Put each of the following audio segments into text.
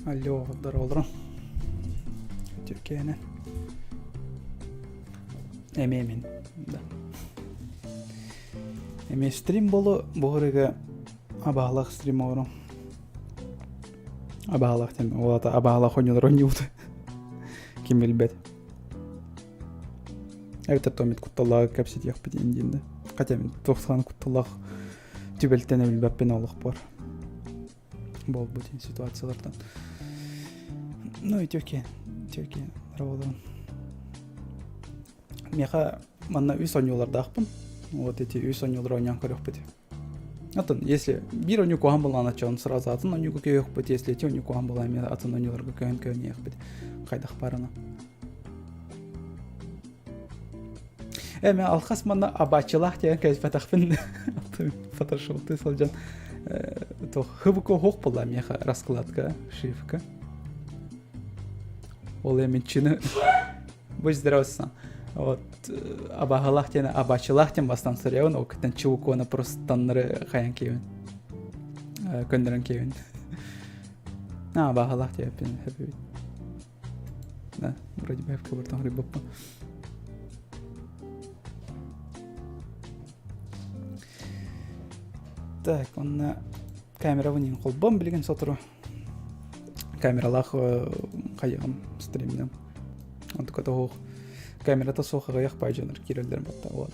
Алло, здорово. Türkiye'nin. Emin. Да. Эми стрим болу бугырыга абаалах стрим ору. Абаалах тем, олата абаалах ойнолор ойнууда. Ким билбет. Эвтер томит кутталлага капсит яхпит индинде. Катя мен 90 кутталлах түбелтене билбеппен олук бар. Бол бутин ситуациялардан. Ну и Türkiye раводан. Меха манна үс ойнолорда акпын. Вот эти үс ойнолор ойнан көрөкпүт. Атын, если бир ойну куган болгон ачан сразу атын ойну көйөкпүт, если эти ойну куган болгон мен атын ойнолорго көйөн ехпит. Кайдак барына. Эме алхас манна абачылах деген кайфатакпын. Фотошопты салжан. То хыбыко хок болла меха раскладка, шифка. Ол эменчини будь здравствуй. Вот абахалах тен абачылах тен бастан сыряун, окытан чувукона просто танныры хаян кевин. Көндөрөн кевин. Абахалах тен хэппи. Да, вроде бы в кабартон рыбаппа. Так, он камера вынен колбом билген сотру. Камералах кайгам стримнен. Он такой того камерата сохага яхпай жанр кирелдер батта вот.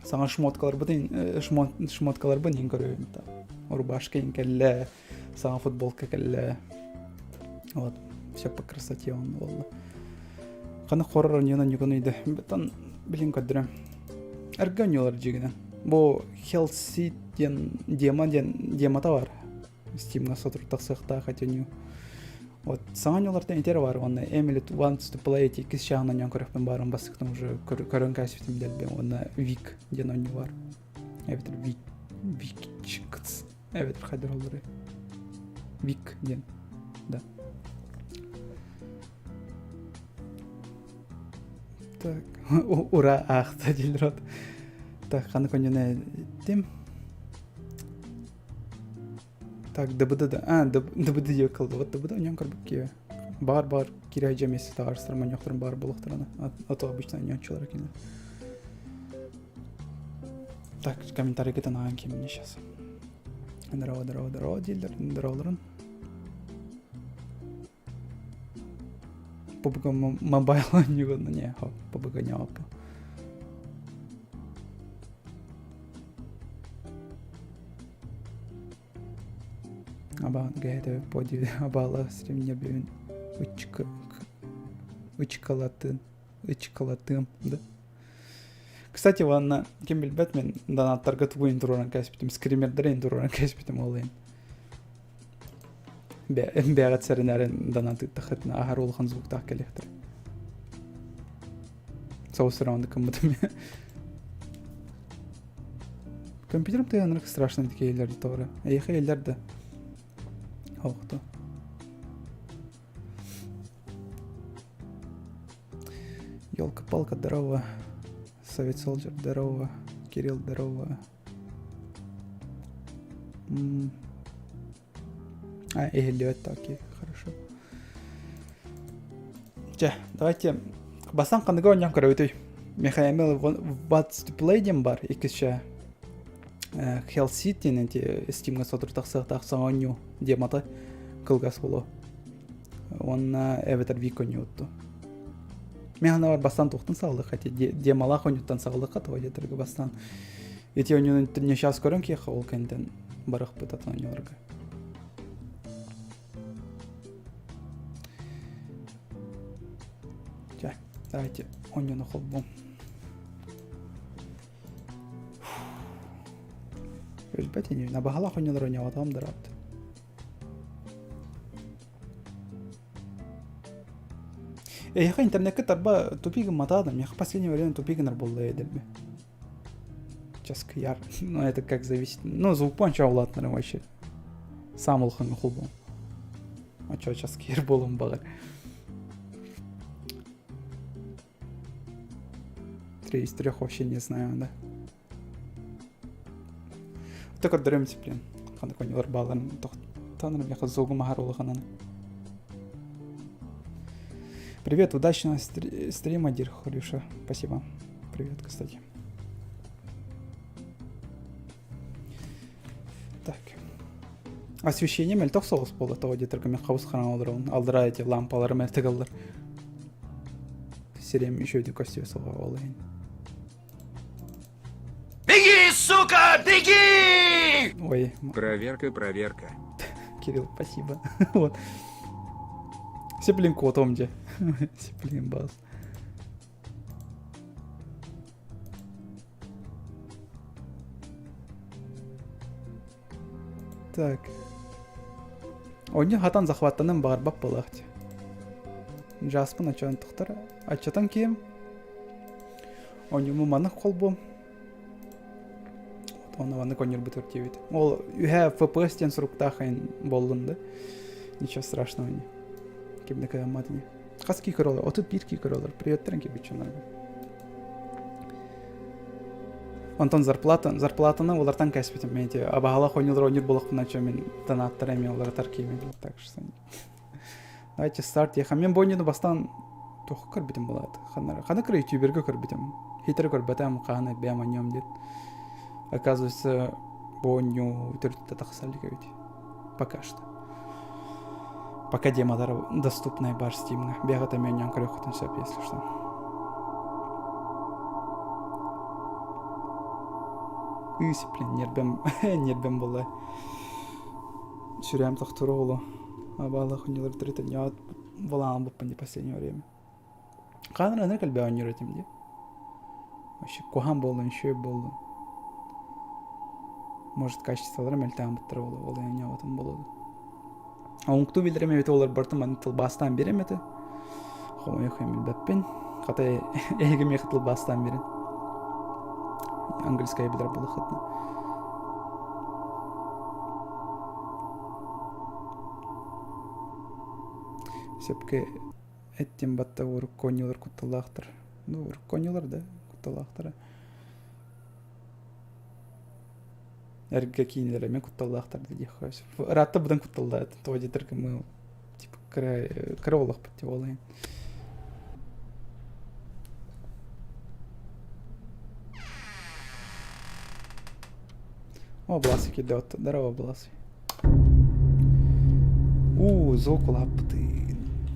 Саңа шмоткалар бутин шмоткалар бутин көрөйм та. Рубашка инкелле, саңа футболка келле. Вот, все по красоте он волла. Каны хоррор нена никонойды. Бетан билин кадры. Арганьолар жигинен. Бу Хелси дема товар. Steam'га сатыр таксыкта хатеню. Вот саңаньоларда интер бар, оны Emily wants to play тикис шагынан ян көрөкпен барын басыктын уже көрөн кайсыптым делбе, оны Вик ден ойну бар. Эбитер Вик. Эбитер хайдыр олдыры. Вик ден. Да. Так, ура ахта дилрот. Так, қаны көндене дем. Так, дыбыды жеп қалды. Вот дыбыды оньян көрбік ке. Бар кирай жемесі тағарыстырым, оньяқтырым бар болықтыраны. Ото обычно оньянчылар екені. Так, комментарий кетен ағын кеміне сейчас. Здорово, дейлдер, здоровларын. Побыға мобайлы негодно, не, побыға не апы. Аба гайда поди абала стримне бивин ычкалатым, да. Кстати, ванна кем билбет мен донаттарга тубуин туруран каспитим, скримердерин туруран каспитим олайын. Бәгат сәрінәрін донаты тахытна ахар олхан звуктах келектір. Соусыраунды кымбытым. Компьютерім тыянырық страшный таки елерді тоғыры. Ейхі елерді. Хоқты. Ёлка-палка, здорово. Совет Солджер, здорово. Кирилл, здорово. Лёд, окей, хорошо. Давайте басан қандыға ойнан көрі Мехаэмел What's to Play дем бар, екінші Hell City ненте Steam'ға сотыр тақсаң ойну дематы қылғас болу. Онна әветер вик ойну өтті. Мен бар бастан тоқтын сағылды, қайты демалақ ойнуттан сағылды қаты ойдетіргі бастан. Еті ойнуын түріне шас көрін кейқы ол кәнден барық бұтатын ойнуларға. Давайте ойнуны қолбом. Өзбәт ені, набағалақ ойнылар ойнау атағым дырапты. Яқа интернетке тарба тупигін матадым. Яқа последнее время тупигінер болды еділбе. Сейчас кияр. Ну, это как зависит. Ну, звукпан чаулатнырым вообще. Сам ұлқын қолбом. А чо, сейчас кияр болым бағыр. 3 из 3 вообще не знаю, да. Так от дөрем дисциплин. Қандай ойнылар бағыларын тоқтанырым. Яқа зоғы мағар олығананы. Привет, удачного стрима, Дир Хорюша. Спасибо. Привет, кстати. Так. Освещение мельток соғыс болды. Тоғыде түркімен қауыз қана алдырауын. Алдыра әте лампалары мәртік алдар. Серем еще өте костюм соға олайын. Беги, сука, беги! Ой. Проверка. Кирилл, спасибо. Вот. Сеплин котом где. Сеплин бас. Так. Oyunu hatan захваттанын багарбап болакчы. Жаспын ачан туктар. Ачатан кийим. Oyunu маны колбу. Оны ваны конер бутер тивит. Ол үһә FPS тен суруктахын болдунда. Ничего страшного не. Кимде каяматыни. Каски королар, отут бир ки королар. Приветтер ки бичонар. Антон зарплатаны олардан кәсіп мен де абағала ойнылар ойныр болықпын ача мен донаттар әме олар таркеймен так что давайте старт еха мен бойнеду бастан тоқ көрбітім болады қана кірі ютуберге көрбітім хитер көрбітім қаны бәм аньем дед оказывается бойню түртті тақсалик өйді пока что пока демалар доступный бар стимна бегата мен ян көріқытын сөп если что. Блин, нербем было. Сюрям тахтуролу. Абалах не лартрит не волам бы не последнее время. Канра не кальбе анюратим де. Вообще кухам был, еще был. Может качество рамель там бутроволу, вола я не в этом было. А он кто видел меня олар бартам антил бастан беремете. Хомой хемил беппен. Хата эгем ехтил бастан берен. Английская бедра была ходна. Сепке эттем батта ур конилар куталахтар. Ну, ур конилар да, куталахтар. Эрге кинилер мен куталахтар диди хас. Ратта будан куталдат. Тоди терке мы типа кролах пативолайн. О, Бласик идет. Здорово, Бласик. Звук лапты.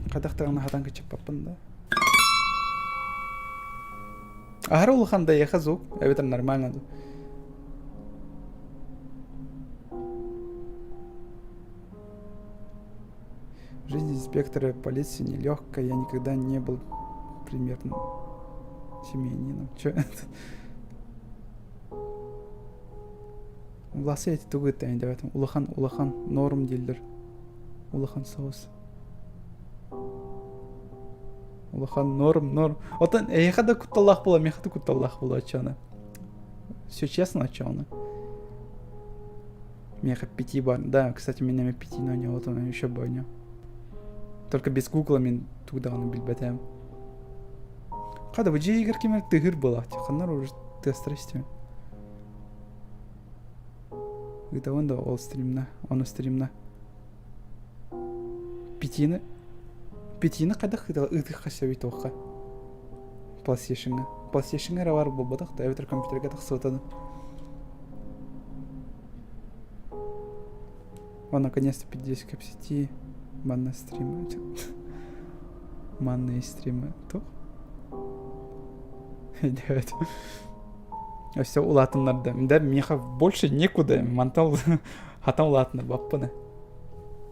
Кадахтар на хатанка чапапан, да? Агарул ханда еха звук. Это нормально. Жизнь инспектора полиции нелегкая. Я никогда не был примерно семьянином. Чё это? Власы эти тугы тайын деп айтам. Улахан норм дейлдер. Улахан соус. Улахан норм. Отан эйхада кутталлах бола, мехада кутталлах бола ачана. Все честно ачана. Меха 5 бар. Да, кстати, менеме 5, но не вот он еще бойня. Только без гугла мен туда он билбетем. Када вы джейгер кемер тыгыр была. Ханар уже тестрестим. Это он да, он стримна. Пятина кадах это хасяви тоха. PlayStation равар бобатах, да это компьютер кадах сотан. Он наконец-то 50 капсити. Манна стрима. Манна стрима. То? Идет. А все улатынларда. Да, меха больше некуда. Мантал хатан улатынлар баппаны.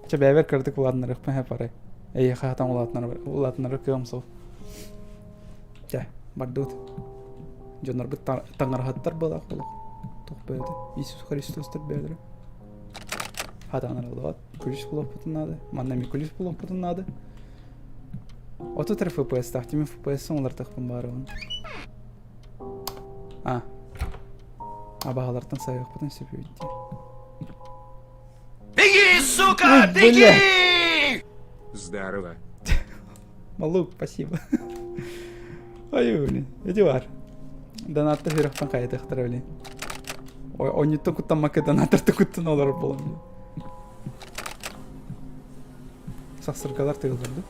Ча бәбер кырдык улатынлар ықпен пары. Эйха хатан улатынлар кыгам сол. Ча, бардут. Жонар бұт таңархаттар болақ болақ. Тоқ бәді. Иисус Христостар бәдірі. Хатанар алуат. Кулис болақ бұтын нады. Маннами кулис болақ бұтын нады. Ото тір FPS тақтимен FPS-ын олар тақпын бары он. Абағалардан сайық бұтын сөп өйді. Беги, сука, беги! Здорово. Малук, спасибо. Ой, блин, иди бар. Донатты верхтан қайдықтыр, блин. Ой, он не только там маке донаттарды күттін олар болын. Сақсырғалар тығылдырды.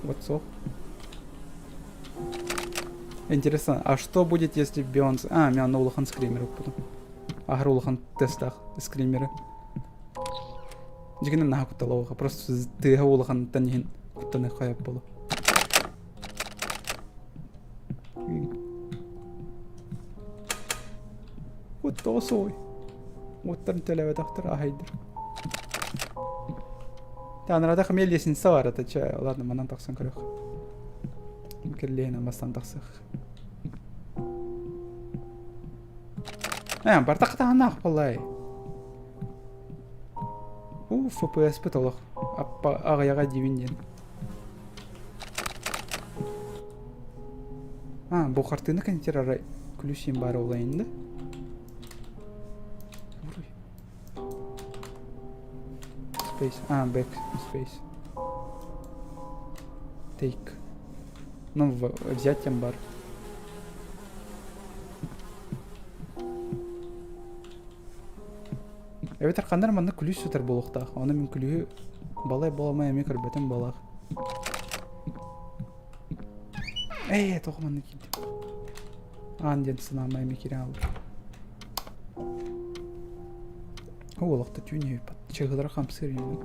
Вот сох. Интересно, а что будет, если Бионс... А, мен улахан скримеры потом. Агар улахан тестах скримеры. Жигинен наха куталауға. Просто тыға улахан танихин кутаны қайып болу. Вот тоосой. Вот тарын төләуі тақтыр ахайдыр. Танрада хамел есін савар это чай. Ладно, манан тақсан көрек. Кирлейна бастан тақсық. Бартақ тағанақ болай. FPS бітолық. Ағаяға девінден. Бұл қартыны кәнетер арай күлісен бары олайында. Space. Back. Space. Take. Ну, взять тем бар. Эветер қандар маңда күліс сөтер болуқтақ. Оны мен күлігі балай боламай әме көрбәтім болақ. Тоқыманды келді. Анден сынамай әме керен алып. Олақта түйіне чығыдыра қамсыр емет.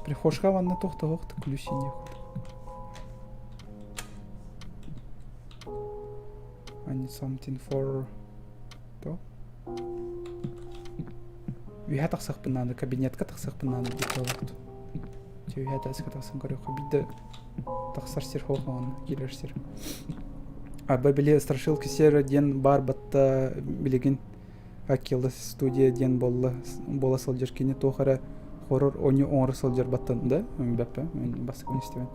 Прихошқа ванна тоқты күлісен де құд. I need something for... То? Үйә тақсақ бұннады, кабинетка тақсақ бұннады деп олақты. Үйә тәсікі тақсан көріқі. Биді тақсар сер хоқуаны, келер сер. Біле страшилки сер ден бар батта білеген Акелда студия ден бола салжаркені тоқара хорор оны оңры салжар баттанды. Мен бәппі, мен басық өн істемен.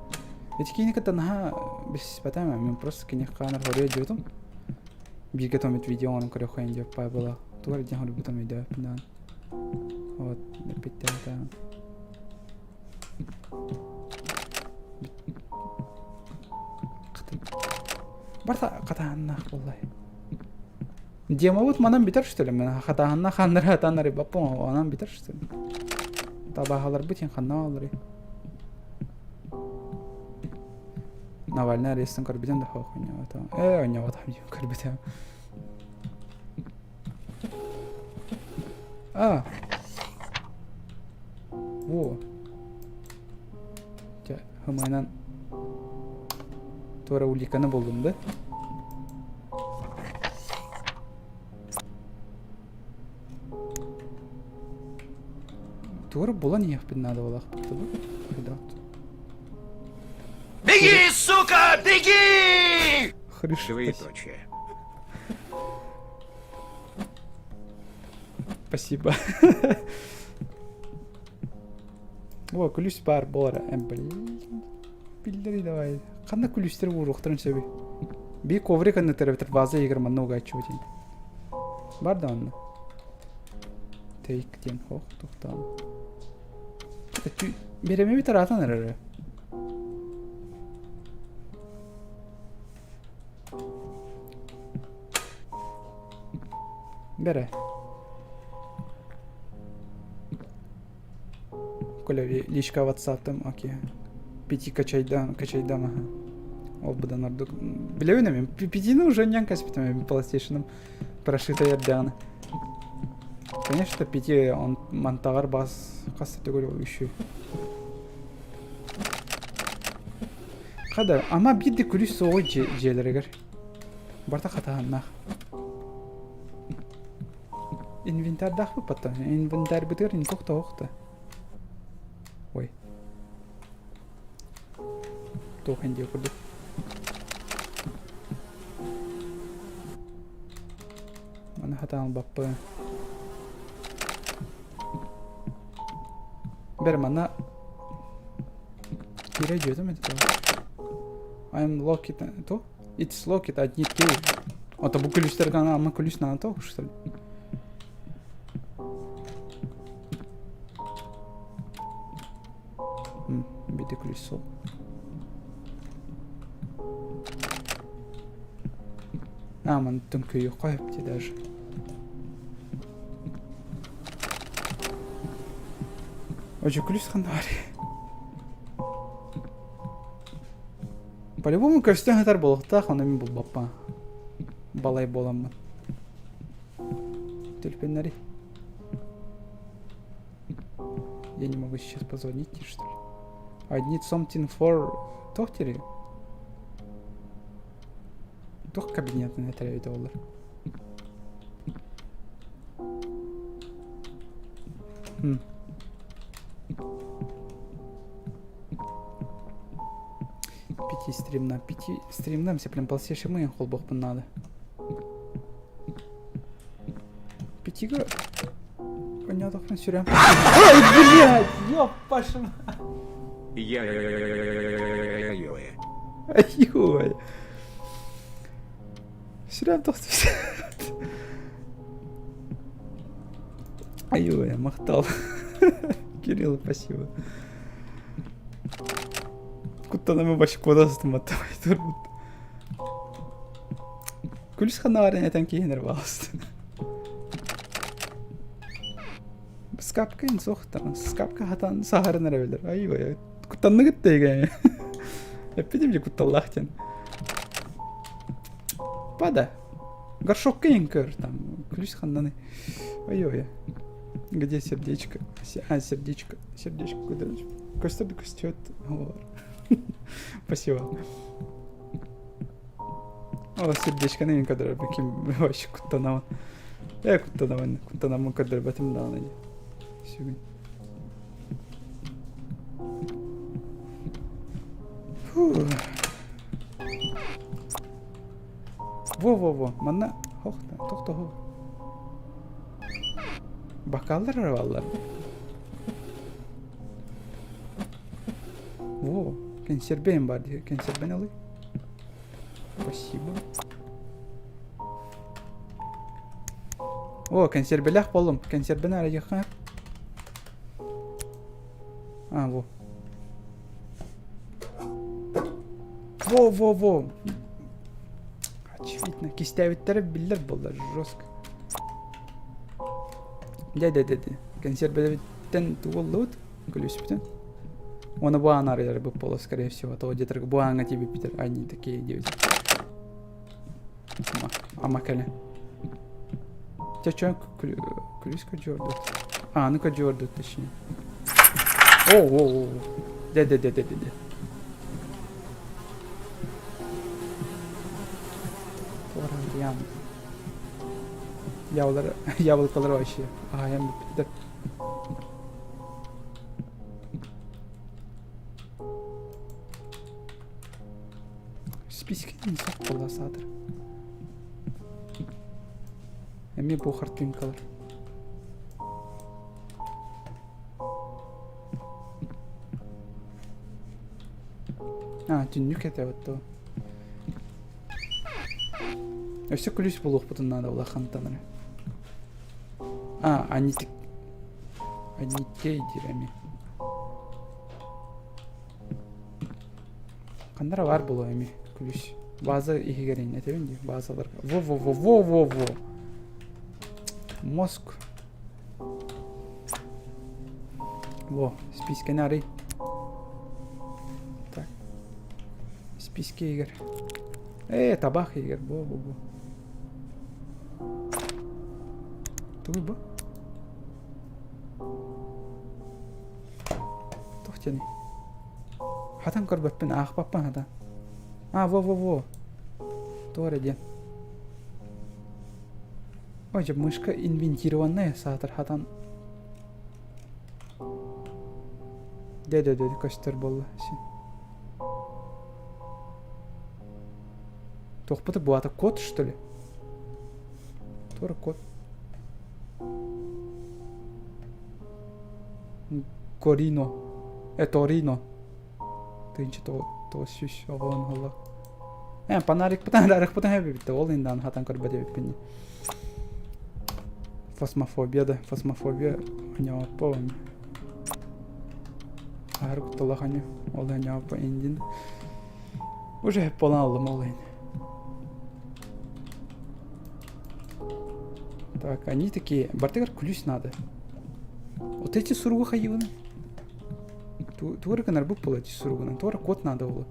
Кені кәттанаға білсіз бәтәмі, мен просто кені қанар хория жөтім. Бірге томет видео оның көрі қойын деп бай бола. Туғар ден хоры бұтам өйді өпіндан. Вот, бітті әтәм. Барта қатағаннақ болай. Дема вот манан битер что ли? Мен хатаганна ханнара танары баппон, анан битер что ли? Табахалар бутин ханналары. Навальный арестен карбиден да хохуня ата. Оня вот там карбиден. Во. Хамайнан Тора уликаны болдум да? Тура була не яхпин надо было ахпитты. Беги, сука, беги! Двоеточие. Спасибо. О, күліс бар болара. Білдері давай. Қанда күлістер бұл жоқтырын сөбі. Бей коврик анны тәрәбітір база егір манна оға айтшы өтен. Бар да анны. Тейктен хоқ тұқтан. Береме бітір атын әрі. Бере. Коля личка WhatsApp-тым, окей. Пяти качайдам, ага. Ол бұдан ардық. Білеуіне мен, пятины уже нян каспитами PlayStation-ым прошита ердяны. Конечно, пяти он мантағар бас қасты көрі үші. Қада, ама бидді күліс соғой желерігер. Барта қатағаннақ. Инвентардақ бұл патта. Инвентар бітір, инкоқта оқты. Ой. Тоқын де құрды. Мана қатағын баппы. Бәрі мана кире жөдім әді тау. I'm locked. То? It's locked at need key. Ата бұл күлістер ғана ама күліс нана тау что ли? Биде күліс сол. Аман түнкөйі қойып де даже. Өже күліс қанда бар. По-любому көстен хатар болуқтақ, оны мен бұл баппа. Балай боламын. Тюльпеннари. Я не могу сейчас позвонить, что ли? I need something for... Тохтери? Тох кабинетный не треба доллар. Пяти стримнам все прям полсеши мы холбох надо. Пятига. Понятно, хрен сюрям. Ой, блядь, ёп, пошла. Ой. Сюрям тохту. Ой, я махтал. Кирилл, спасибо. Kutanımı başı kodasıdım hatta. Kulis kanarı neden kiyinir bağlıstı. Skapka en soğuktan. Skapka hatan saharı nere bilir. Ay ya. Kutanını gitti yani. Hep dedim kutalahken. Пада. Горшок кынькыр там. Ключ хананы. Ой-ой. Где сердечко? А, сердечко. Сердечко куда? Костя костет. Спасибо. О, сердечко не кадр, bakayım başı kutlanama. Kutlanama kadar batım da anlayı. Сегодня. Во. Mana tohta. Bakallar vallahi. Во, консербен бар диyor. Консербен alayım. Спасибо. О, консербелях болом. Консербен арaya хар. А, во. Во. Очевидно. Кистевиттері билер болар. Жестко. Де. Консербелевиттен туоллут. Глюспитен. Он буан арыялар бы поло, скорее всего. То где-то буанга тебе питер. Они такие девять. Амакале. Тебя что, клюшка джордут? А, ну-ка джордут, точнее. О. Де. Оран. Яблокалар вообще. А, я бы питер. Спискин sok қолдасадыр. Әме бұл қартын қалыр. А, түннік әті өтті. Өсі күліс бұл ұқпытын нады ола қантаныры. А, анитей дир әме. Қандара бар бұл әме. Ключ. Bazı iyi gelin ne tevindi bazılar. Во. Мозг. Во, списки нарый. Так. Списки игр. Табах игр. Во. Туй бу. Тохтяни. Хатан көрбөппен ақпаппан хатан. А, во. Doğru diyen. Acaba мышка инвентированная сатыр хатан. Де, көстер болды сен. Тоқпыты бұл аты код, что ли? Тора код. Корино. Торино. Тынчы то сүш оғылын ғылы. Панарик пытан хәбі бітті. Ол енді аны хатан көрбәді біппені. Фосмофобия. Анява повами. Ағыр құттылақ аня. Ол анява по индин. Уже хәп болан алдым ол енді. Так, они такие. Бартыгар ключ надо. Вот эти суругы хайываны. Тура канар бук эти суруганы. Тура код надо было.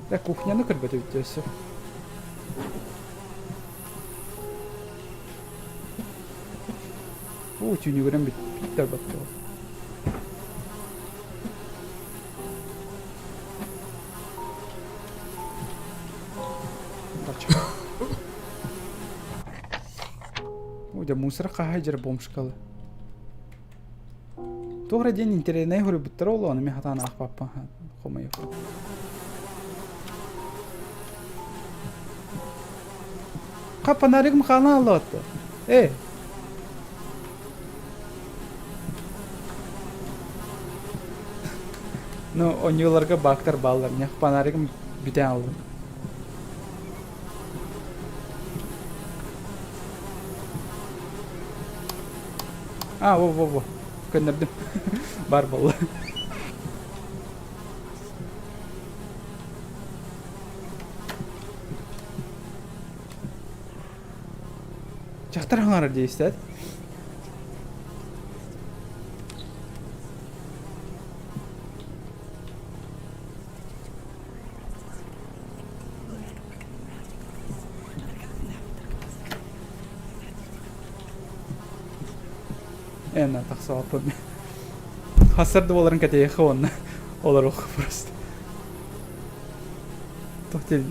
Да кухняны кырбыты бүттөсү. Түйнүгөрөн биттер баттı. Да мусор кахайжыр бомшкалы. Тогра день интернет хөрү бүттер олу, аны мен хатаны акпаппа. Хомайып. Капанарыгым кана алатты. Ну, онюларга бактар балдар. Мен капанарыгым бүтен алдым. Во. Көндөрдүм. Бар болду. Жактар аңар дейсиз. Эна таксаапым. Хасырды оларын кете хонна. Олар ох просто. Тохтел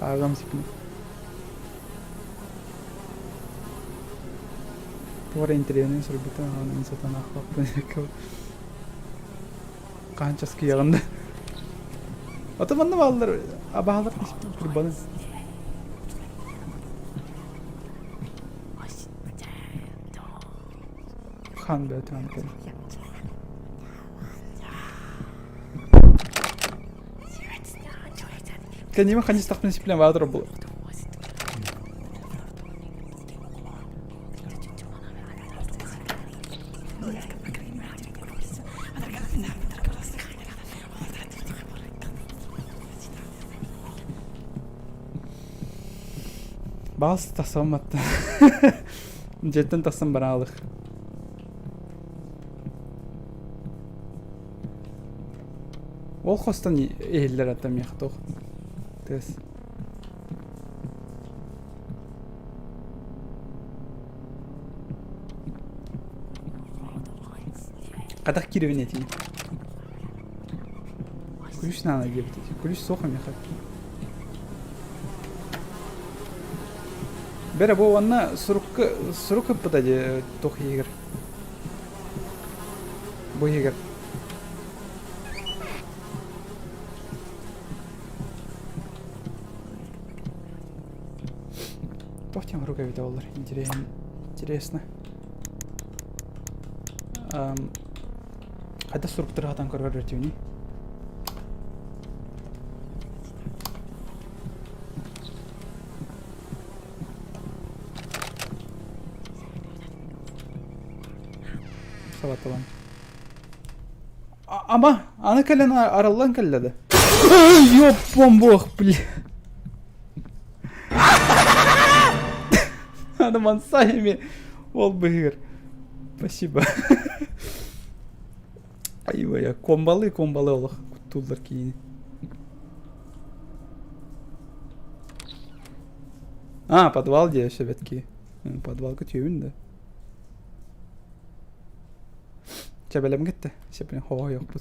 агам сипни. Тора интернет сұрбыта анын сатан ахпаппын. Канчас киягында. Атаманды балдар абалар курбаны. Хан бәтән кер. Кәниме ханис тахмин сиплен вадыр бул. Баас тасаматты. Жеттен тасам баралык. Ол хостан эйлер атам якток. Тес. Кадак киревин этин. Ключ надо гибать. Ключ сохам яхат. Бері бұл анна сұрық бұтады тоқ егір. Бұл егір. Тоқтен рукавита олар. Интересно. Қайда сұрықтыр ғатан көргір өтеуіне? Салаталан. Ama ana kalen arallan kallada. Ёп, бомбох, бля. Надо мансаями. Ол бігір. Спасибо. Айвая, комбалы олық. Куттулдар кейіне. Подвал де шебетки. Подвал көтеуін да. Çabelem gitti. Şepin hava yok bu.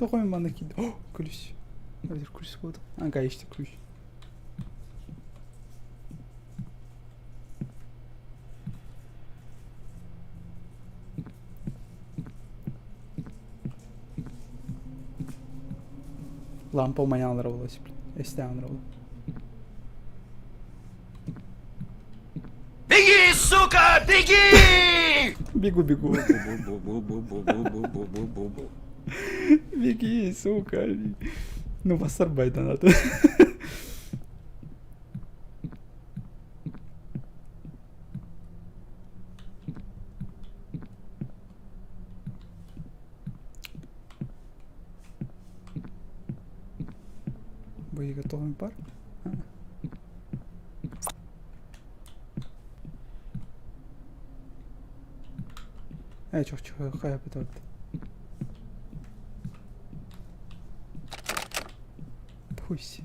Dokuyun bana ki. Oh, kulis. Nedir kulis bu? Anka işte kulis. Лампа умаянлар болот, эстеанлар болот. Беги, сука, беги! Бегу. Беги, сука. Ну, басарбай да надо. Быйга тоғын бар. Çok kıyafet oldu. Pusi.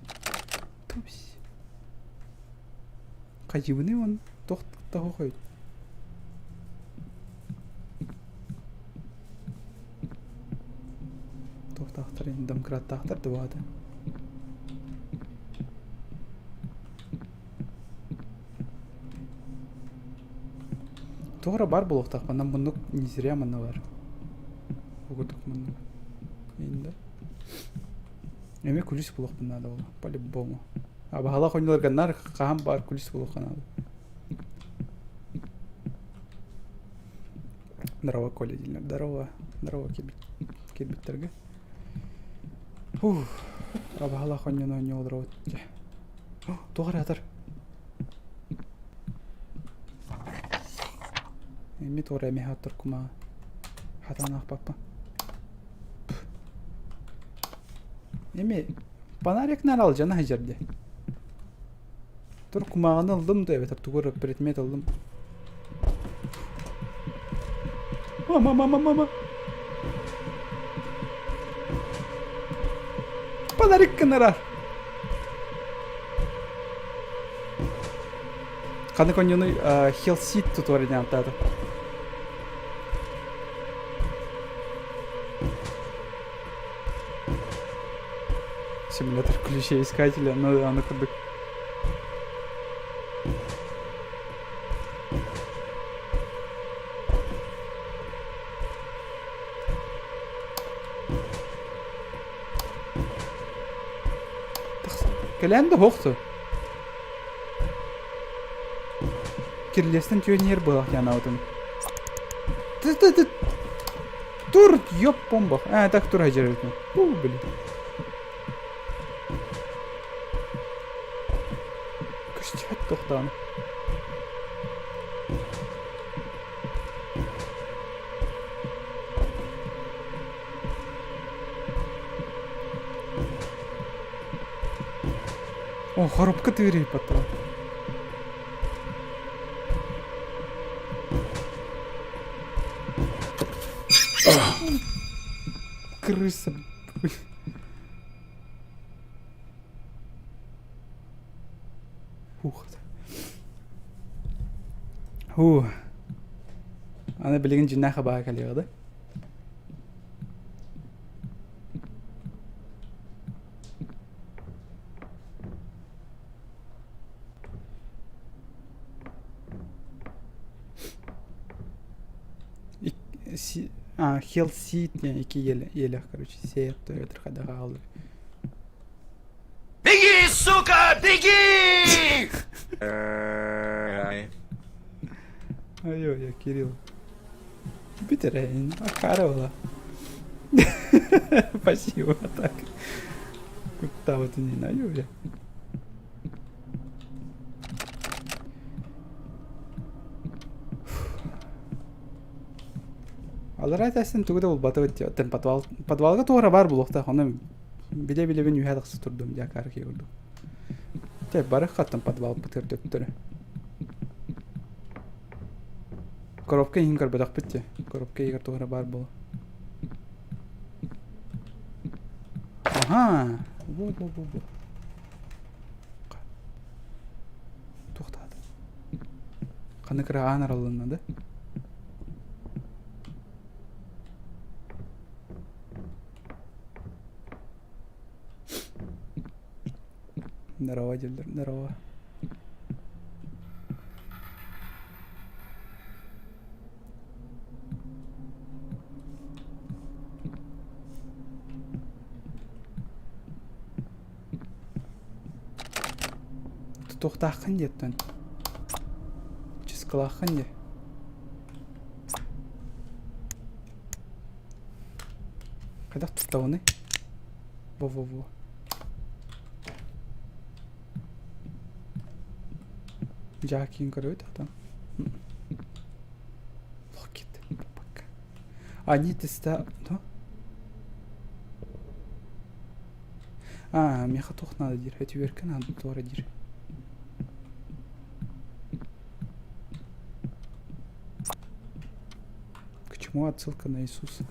Pusi. Kayıbını on tohta koy. Tohta aktarın, demokrat aktar duvarda. Тоғра бар бұл оқтақ, маннан мұндық не зря манна бар. Оғырдық манна. Енді. Эме күліс бұл оқтанады ол, по-любому. Абағала қойнылар ғаннар қағам бар күліс бұл оқтанады. Дарова коля дейілер, дарова келбеттерге. Абағала қойнылар не олар өтті. Тоғыр атыр. Эми тоғыр әме хаттыр күма хатан ақпаппа. Эми панарек нар ал жана жерде. Тур кумағаны алдым да әбетір туғыр предмет алдым. Мама. Панарек кінарар. Қаны коньоны хелсит туторине антады. Симулятор ключей искателя, ну да, курдук. Келенді хоқты. Кирлестен түйенер болақ яна отын. Тур, ёп бомбах. Так тур хajер өтін. Блин. Күштет тоқтаны. О, коробка дверей потом. Крыса. Аны білеген жиннаға баға кәлеғады. Хелсит, екі елі, короче, сейт, өтір қадаға алды. Беги, сука, беги! Ой, Кирилл. Битер, Акарова. Спасибо, так. Куда вот не на Юля. Алар айтасын түгіде ол баты өтті. Оттен подвалға тоғыра бар бұл оқта. Оны біле-біле мен үйәдіқсы тұрдым. Якар кей көрдім. Теп бары қаттым подвал бұтыр дөптірі. Коробка ең көрбедақ бітті. Коробка егер тоғыра бар бұл. Аха! Бұл. Тоқтады. Қаны кіра ағын аралынады. Здорово, Дилдер, здорово. Тоқтақын деттен. Ческалақын де. Қайдақ тұстауыны? Во. Жакин көрөйт атам. Локет. Пока. Они теста, да? меха тух надо дир. Эти верка надо тора дир. К чему отсылка на Иисуса?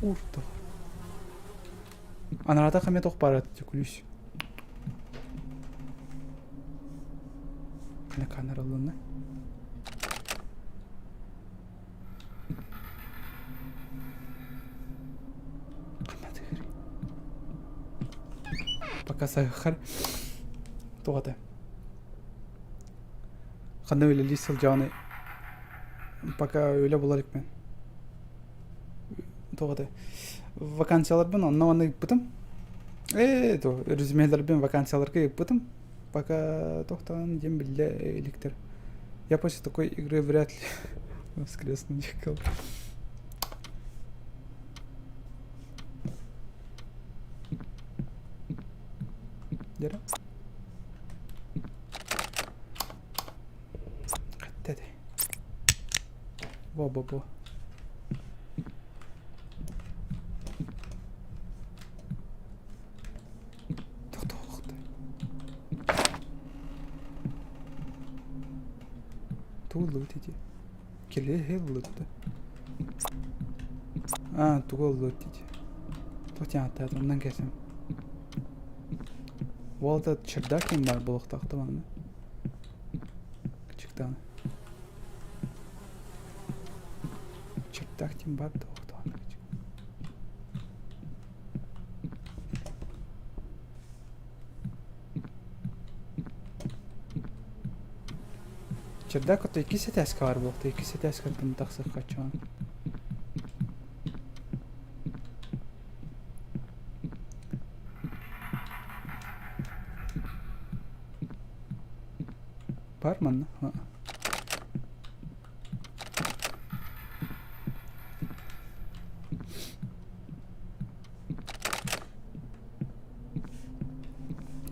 Урта. Анарата хаме тох барат текулюсь. Кана канаралына. Пока сахар. Тоғады. Қандай ойлайлайсың жағаны? Пока ойлап боларық мен. Тоғады. Вакансиялар бен аннауаны бітім. Резюмелер бен вакансияларға бітім. Пока тоқтаған дем білді электр. Я после такой игры вряд ли воскресну чекал. Дера? Қаттады. Во. Тоқты. Туылы өтеді. Келе хел өтті. Туылы өтеді. Тоқтен аттады, ондан кәсім. Волда чердак им бар болықтақты баны. Кічіктаны. Чердак тем бар болықтағаны. Чердак отто 2 сетәскі бар болықты. 2 сетәскі тым тақсық қачуан. Бар мана?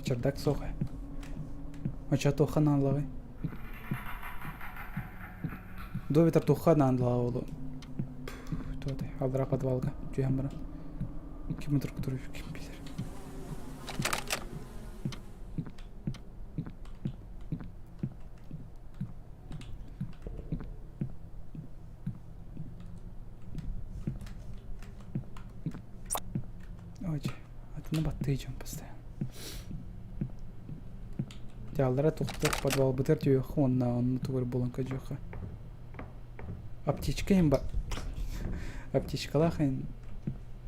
Чердак соға. Оча тоқан аллағай. Довитар тоқан аллағы олу. Тоғдай, алдыра подвалға. Жүйен бара. Кем отырып тұрып, кем білер. Атына батты ечем постоянно. Алдыра тоқтық подвал бітір түйеқі, онына туғыр болынқа жоқы. Аптечка ең ба. Аптечкала қайын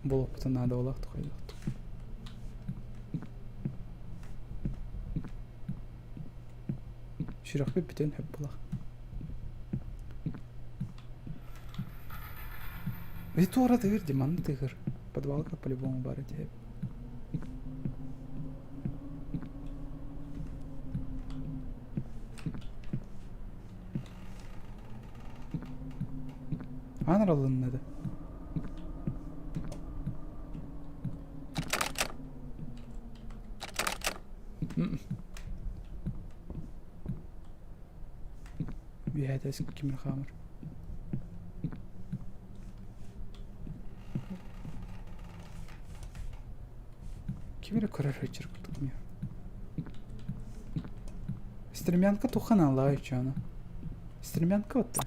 болып бұты нады олақты қойдықты. Шырақ бет бітен хөп болақ. Это орады ғыр, деманны тығыр. Подвалға по-любому бары деп. Анар алынады. Бейхәт әсік кемір қамыр. Кемірі көрір өтчір күлдік мен. Стремянка тухан алай чана. Стремянка отты.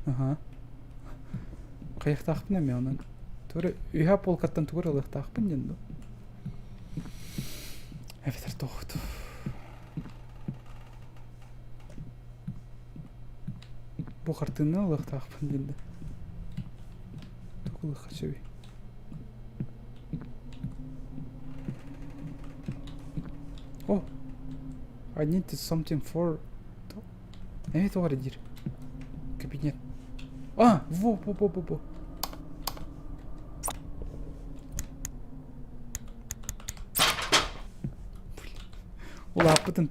Ага. Қайықтақпын әме онын. Туры үйha полкаттан туғыр ылықтақпын енді. Әветір тоқты. Бұл қартыны ылықтақпын енді. Тұқылық қачабей. О! I need something for... Әме тоғыр едер. Кабинет. Во. Ула апытын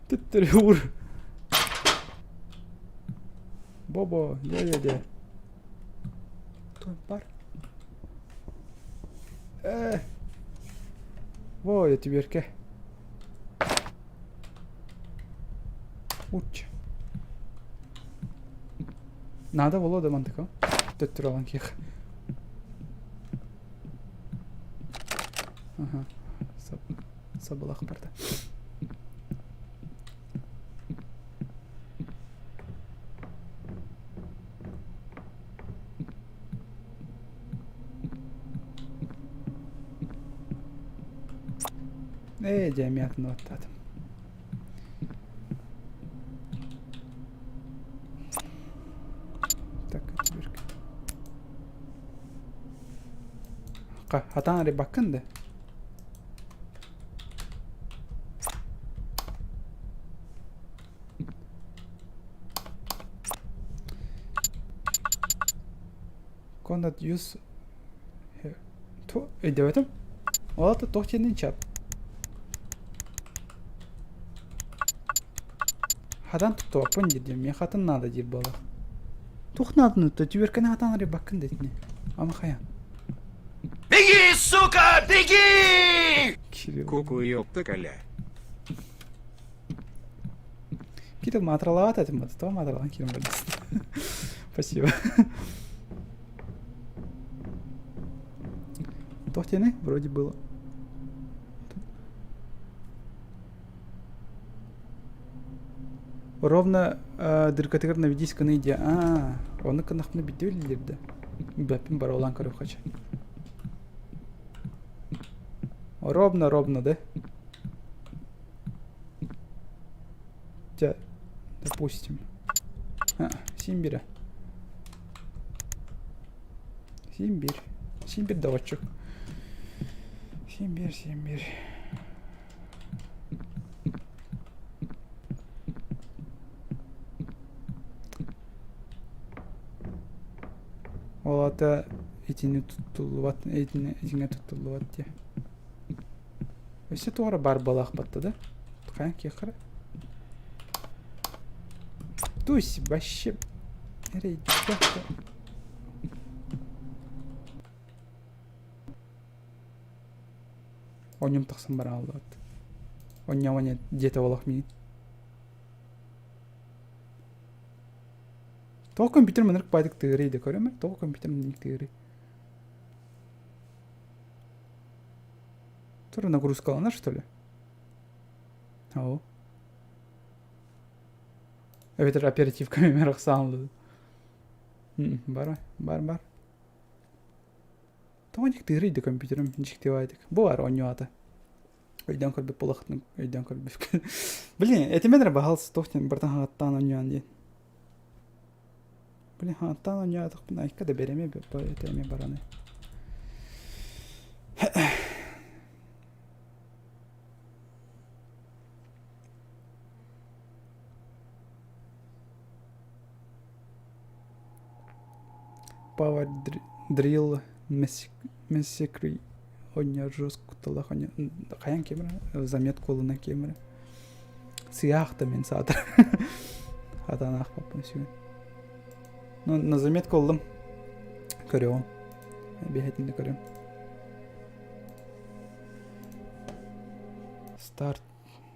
түттірі ұр. Бобо, де. Той бар. Во, я тебе ерке. Уч. Надо было да мантыка. Төттүр алан кех. Ага. Сабылах барда. Jamiyatni o'tladim. Так, отвертка. Хатан рыбакынды. Конат юз. То, идётом. Вот это тохтенин чат. Хатан tuttu apın dedim. Ya hatan nada dir bala. Тухнадны то тверканы хатан рыбакын детни. Ама хая. Беги, сука, беги! Кирилл. Куку ёпта коля. Кирилл матралават этим, то матралан Кирилл. Спасибо. Тохтены вроде было. Ровно дыркатыгар наведись каны иде. Оны кынахны битүүлерди. Бәпин бар олан көрөп кача. Ровно, да? Допустим. Симбирь. Симбирь доводчик. Симбирь. Олата этине туттулуат, этине туттулуат те. Өсі туғара бар балақ батты да? Қаян кеқара? Тусь, вообще. Рей, дұқты. Онем тақсан бара алды ат. Оня дета олақ мені. Тоғы компьютер mëнырық байдық тығырейді көрі Тоғы компьютер mëнырық тығырей. Тоже нагрузка она, что ли? Ау. Это оператив камерах саунд. Бар. Тоғаник тығырейді компьютерім жіктеу айдық. Бұл ар оңу аты. Өйден көрбі полақтың, өйден көрбі. Блин, этимен рабағалсы тоқтен бартан ғаттан оңуан дейін. Блин, ғаттан оңу атық бұна айыққа да береме бөйетеме бараны. Power drill massacre оня жестко талах оня қаян кемірі заметку олына кемірі сияқты мен сатыр атан ақпаппын сүйен на заметку олым көрем бейхетінде көрем старт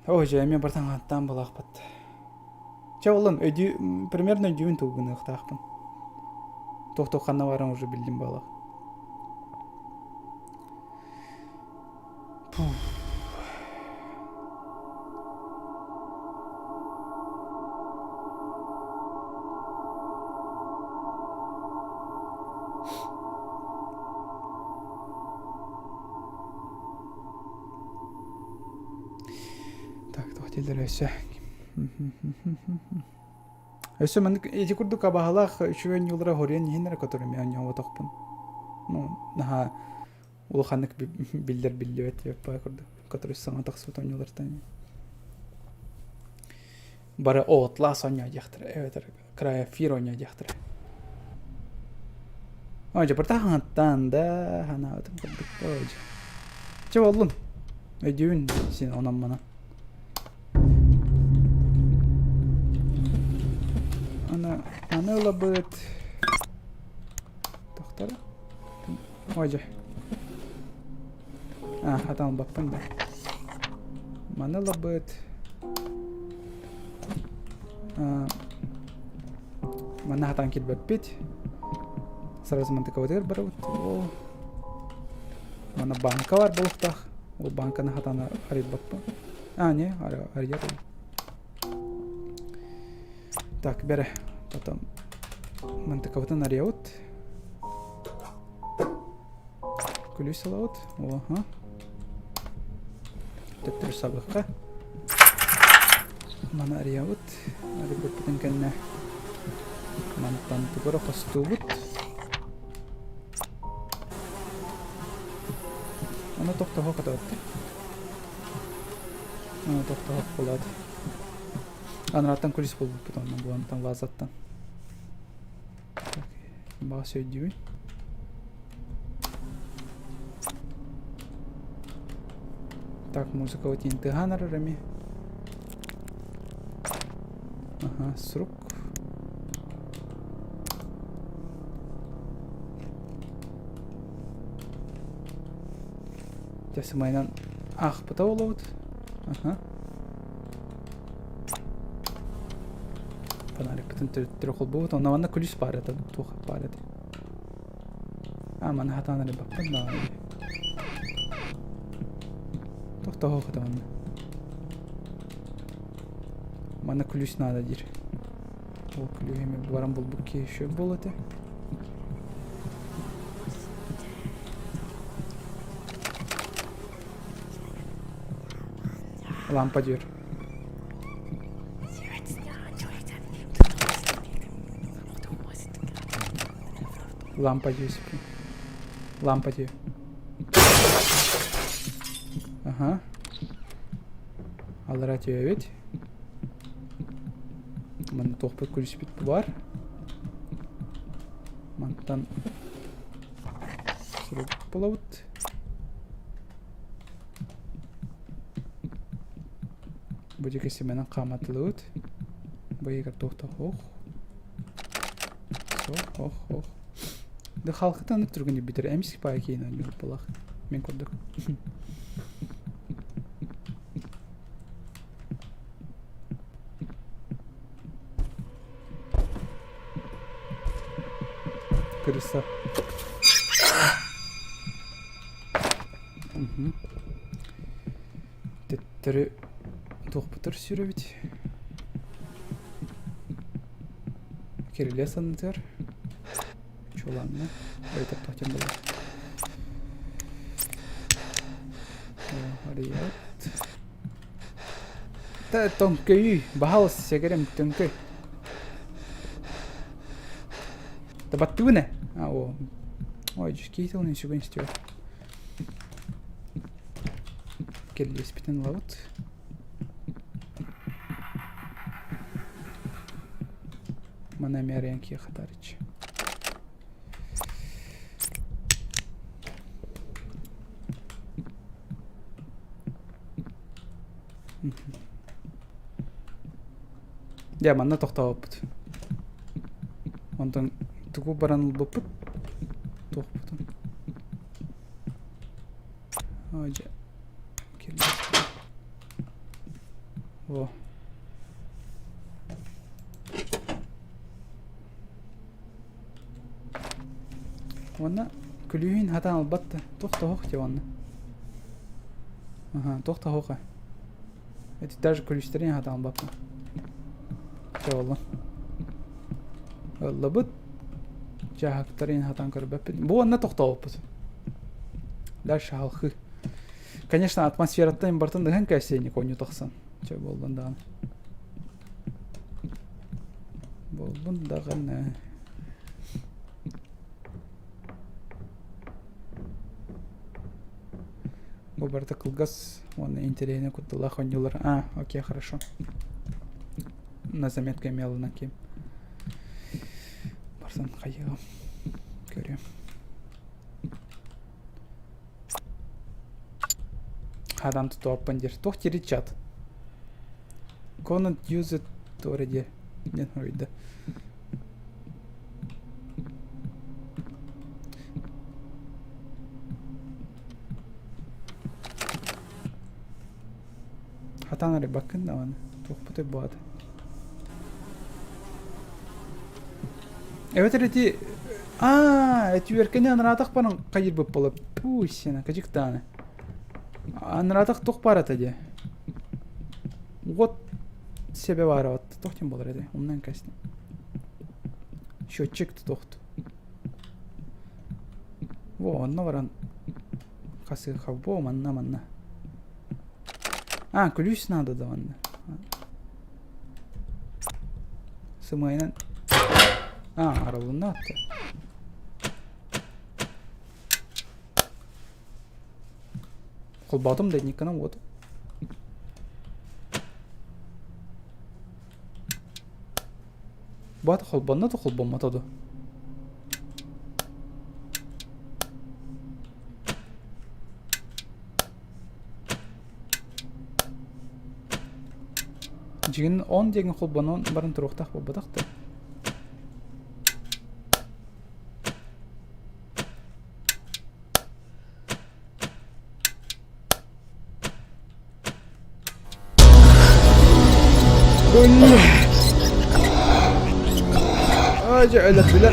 ой жаймен бартан аттан бұл ақпат че олым примерно дюйн туғын ұқтақпын тоқтоққанна барам уже білдім балық Так, тоқтелдер өсі. Өсі мен еті күрді қабағалақ үшіген елдера хориян ехенлері көтірім яғын яғы отақпын. Ну, наға улханнык билдер биллебет деп бай көрдү. Который саңа тақсып ойнолардан. Бары отлас ойна дияқтыр. Evet, края фир ойна дияқтыр. Ойжа бірта ханаттан да хана өтім көрдік. Ойжа. Че болдың? Өйдеуін сен онан мана. Ана olabilir. Тоқтары. Ойжа. Хатан баппын да. Мана olabilir. Mana hatan kilbepit. Сразу мантыка вытыр барабыт. О. Mana banka var bulukta. O bankanın hatana arayıp bakma. Ne? Arayar. Так, бере. Потом мантыка вытын арayut. Kulüs alayut. Oha. Teptir sabıkka. Mana arayut. Arayıp bakın kendine. Mantan tukura kastubut. Ana toxtağa qadaatdı. Ana toxtağa buladı. Anrattan kulis buldu butondan bu antan vazattan. Bahse ediyor. Так, музыка вот интегранер рами. Ага, срок. Тесімайнан ақ бұта олауыд. Ага. Панарик бұтын түрі қол бұд. Онна ванна күліс бар еді. Туға бар еді. Мана хатанары бақпын. Тоқта хоқыда ванна. Мана күліс нада дир. Ол күліғеме барам бұл бұқке шөп болады. Lampa diyor. Lampa diyor. Lampa diyor. Aha. Alır atıyor evet. Bana tohbet kulis bit var. Mantan sürüp bulavut. Bude kesimenen qamatılıut. Bu егер тоқта хоқ. Хоқ. Да халқы танып тұрғын бітір. Әмісік бай кейін өңір болақ. Мен көрдік. Крыса. Теттері тоқ бұтыр сүйребет. Керелес анытыр. Чоланны. Өйтіп тоқтен болар. Арият. Та тонкөй. Бағалыс сегерем тонкөй. Та баттı bu ne? O. Ой, кейтел не сюгін істеу. Керелес бітін лаут. Mana меренки хатарич. Ya mana toxta oput. Ondan tugu baran boput. Toxputun. Hoca. Oh. Ванна күлүйін хатан албатты. Тоқта хоқ те ванна. Ага, тоқта хоқа. Эти даже күлістерін хатан албапты. Те олла. Олла бұд. Жахақтарын хатан көрбәппі. Бұл ванна тоқта опыт. Дальше халқы. Конечно, атмосфераттан бартын дыған кәсейні көне тоқсан. Че болдың дағын. Болдың дағын. Губерта Кылгас, он интересно, куда лахонюлар. Окей, хорошо. На заметку имел на кем. Барсан хайо. Көрем. Адам тут опендер. Тох теричат. Коннет юзет тореде. Нет, да. Хатанары bakın da bana. Tohputı bu adı. Evet эти... эти веркене анратах панын кайыр бөп болуп. Пу, сена, качык таны. Анратах тоқ барат эди. Вот себе барат. Тоқтен болар эди. Умнан кастын. Счетчик тоқту. Во, онна баран. Касы хавбо, манна. Ключ надо да ванна. Сымайнан. Аралığında attı. Қолбатым да никана вот. Бат қолбанна да қолбанматады. Жигин 10 деген қолбанын барын тұруқтақ болбадақ. Öyle bilir.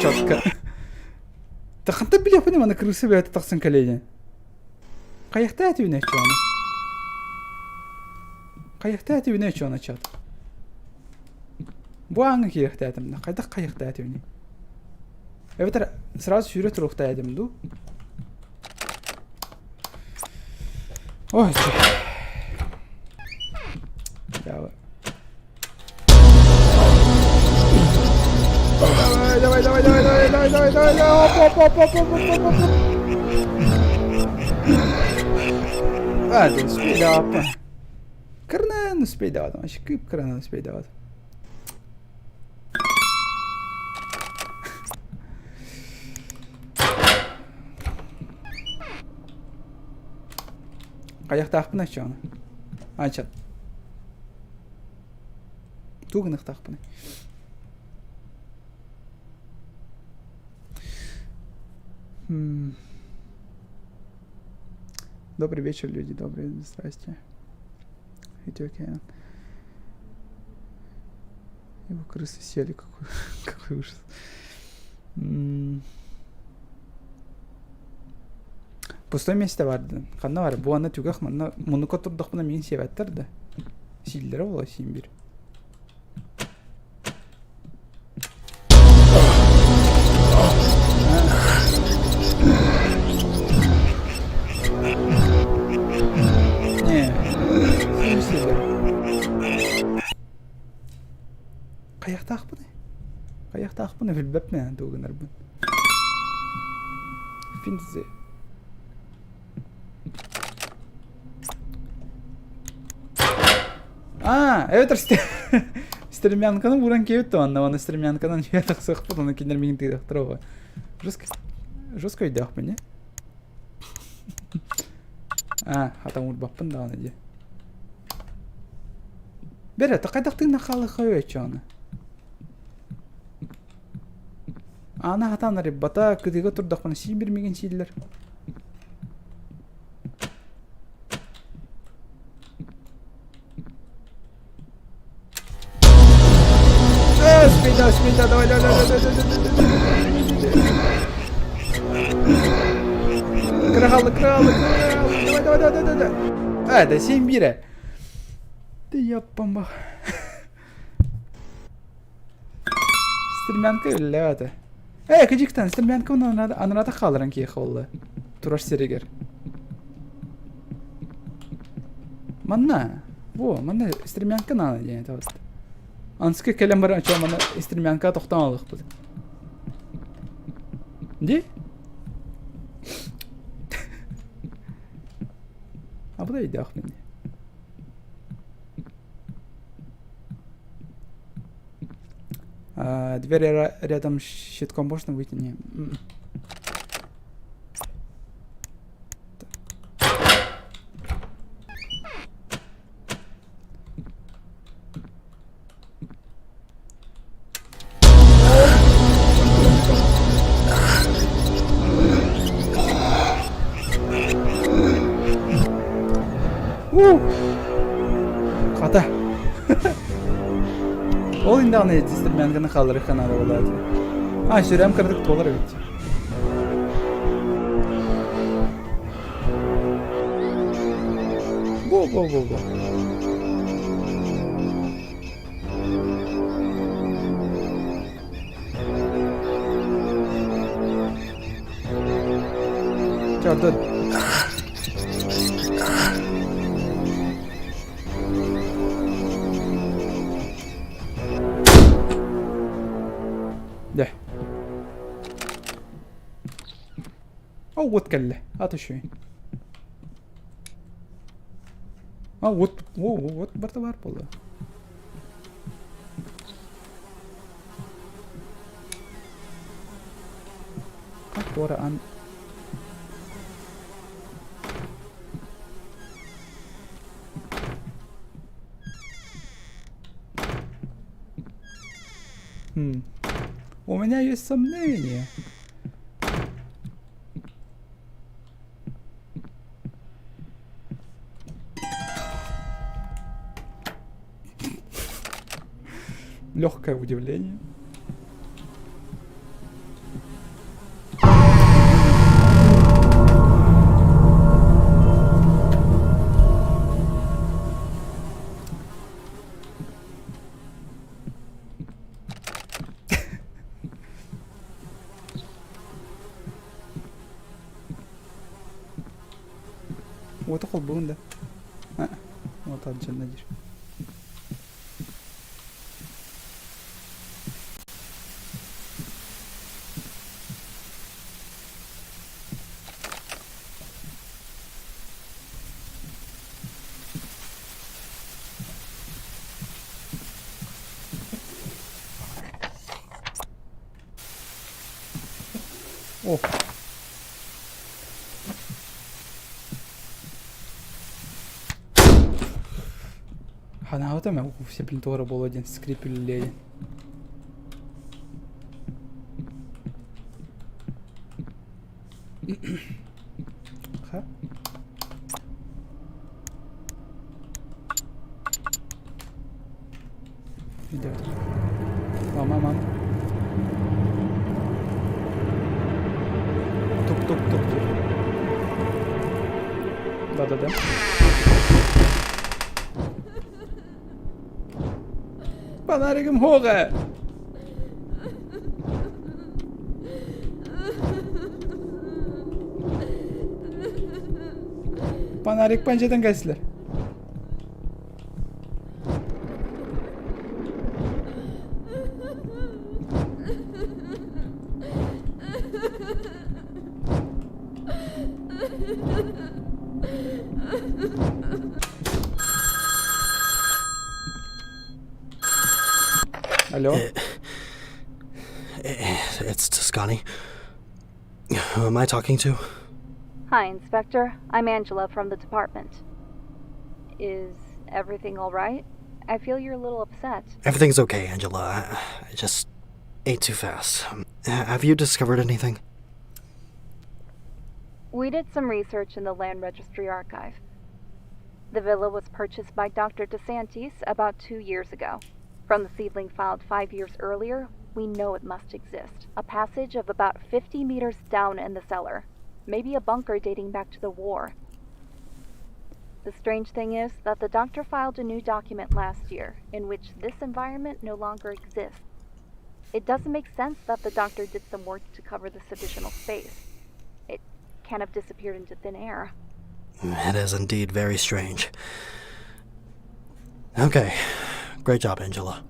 Четко. Таханта били понимаю, она крысы бьет тахсан колени. Каяхта ти вне чона. Каяхта ти вне чона чат. Буанга кияхта этим. Кайда каяхта ти вне. Evet сразу сюрет рухта edem du. Ой. Давай. Давай. Оп. Hadi speed up. Kırnan speed up. Aşkıp kırnan speed up. Kayak takpın aç onu. Açat. Тугнах такпын. Добрый вечер, люди, добрый, здрасте. Этиокия. Его крысы сели, какой ужас. Пустой месте vardı. Kanna var. Bu anda tügah mı? Bunu katırdık buna min sevetler de. Sillere ulaşayım bir. Kayak takpını fil bep ne doğun arbun. Finzi. Evet стремянканы буран кебет то анна вана стремянкадан я так сыхпыт аны киндер мигин тигдек турова. Жестко идеах бен, не? Хатам урбаппын да аны де. Бере, та кайдак тыгна халы хойвечу аны. Ана хатан риббата кыдыга турдак бана си бермеген сийлер. Спида, давай. Кралы. Давай. Да 7-1. Да яппамба. Стремянка öyle hadi. Kıcıktan stремянка anırada kalırın ki yıkıldı. Turaş serigir. Manna. Manna stремянка nana diyene tavast. Anskı kelamları açıyor manna stремянка toxtan alıq bu. Ne? Bu da iyi akmeni. Двери рядом с щитком можно выйти? Не. Хата. дагы не системен гана калыр канада болот. А, сүрем кырдык толар бит. Го. Çardı. ده وتكله هاتوا شوي وات برتبار والله حط ورا عن У меня есть сомнения. Легкое удивление. وتاخد بون ده وطا الجنة جير اوه Ханаута ме все плинтора был один скрипель леди. Ха. Идет. Мама. Тук. Да. Фонариком hoge. Fanarik pencereden kaçtılar. Hello? It's Toscani. Who am I talking to? Hi, Inspector. I'm Angela from the department. Is everything all right? I feel you're a little upset. Everything's okay, Angela. I just ate too fast. Have you discovered anything? We did some research in the Land Registry Archive. The villa was purchased by Dr. DeSantis about 2 years ago. From the seedling filed 5 years earlier, we know it must exist. A passage of about 50 meters down in the cellar. Maybe a bunker dating back to the war. The strange thing is that the doctor filed a new document last year in which this environment no longer exists. It doesn't make sense that the doctor did some work to cover this additional space. It can't have disappeared into thin air. It is indeed very strange. Okay. Great job, Angela.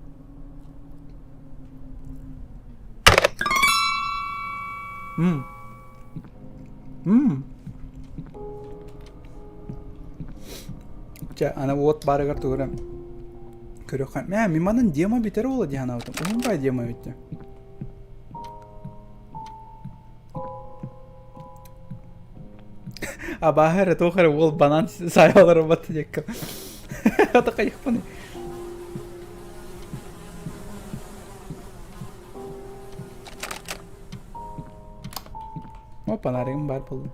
أنا وات بارغر تورم كرو خان ما ميمانن ديما بيتر ولا دي هناوتم ومن باي ديما بيتر أباهر توخر وول بانان سايالر باتجيك أتقيق فني ما باناريم بار بول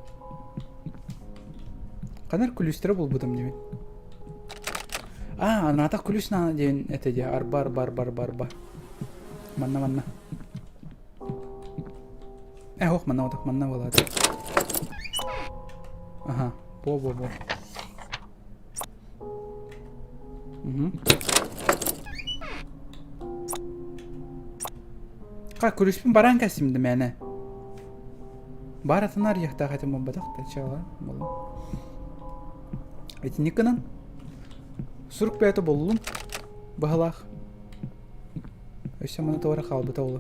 Канар күлүстөрө болбудум дейм. Аната күлүснана дейин этеди арба. Манна. Ох, манна болады. Ага, бо. Күріспен баран кәсімді мәні. Баратынар яқта қатым бадақ та чала. Этникынан сүрік бәйті болуым бағалақ. Өсе мұны тоғыры қалбыта олы.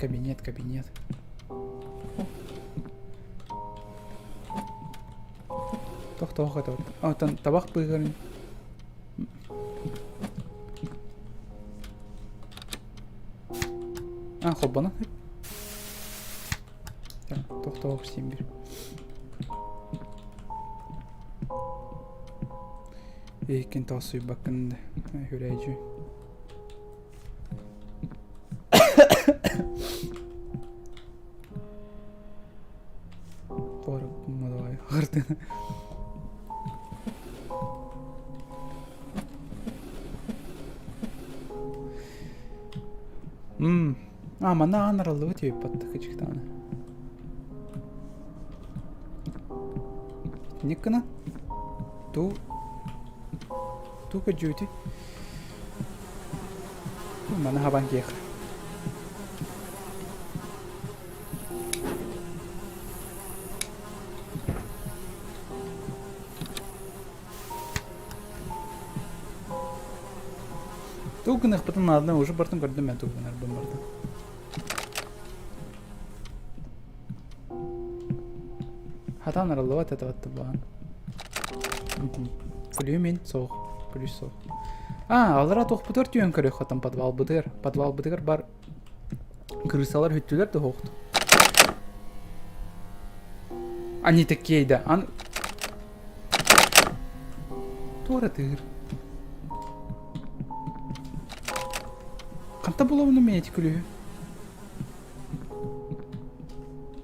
Кабинет. Тоқ қата от. Атын табақ бұйғырын. Қолбана. Тоқ істейін бір. Екен тасуй бақынды. Хүрәйджі. Қорық мұдағай ғырдың. Мана анаралды өте өппатты кычықтаны. Некіна? Тука жүйті. Мана хабан кейқы. Тугынық бұтын адына уже бартын көрдім мен тугынар бұн барды. Хатан аралыға тәтіватты бұған. Күлі мен соғ. Күлі соғ. Алыра тоқ бұтыр түйен көрек хатан подвал бұтыр. Подвал бұтыр бар крысалар хүттілер де хоқты. Они такейді. Туара тығыр. Қанта болуыны мен әті күлі?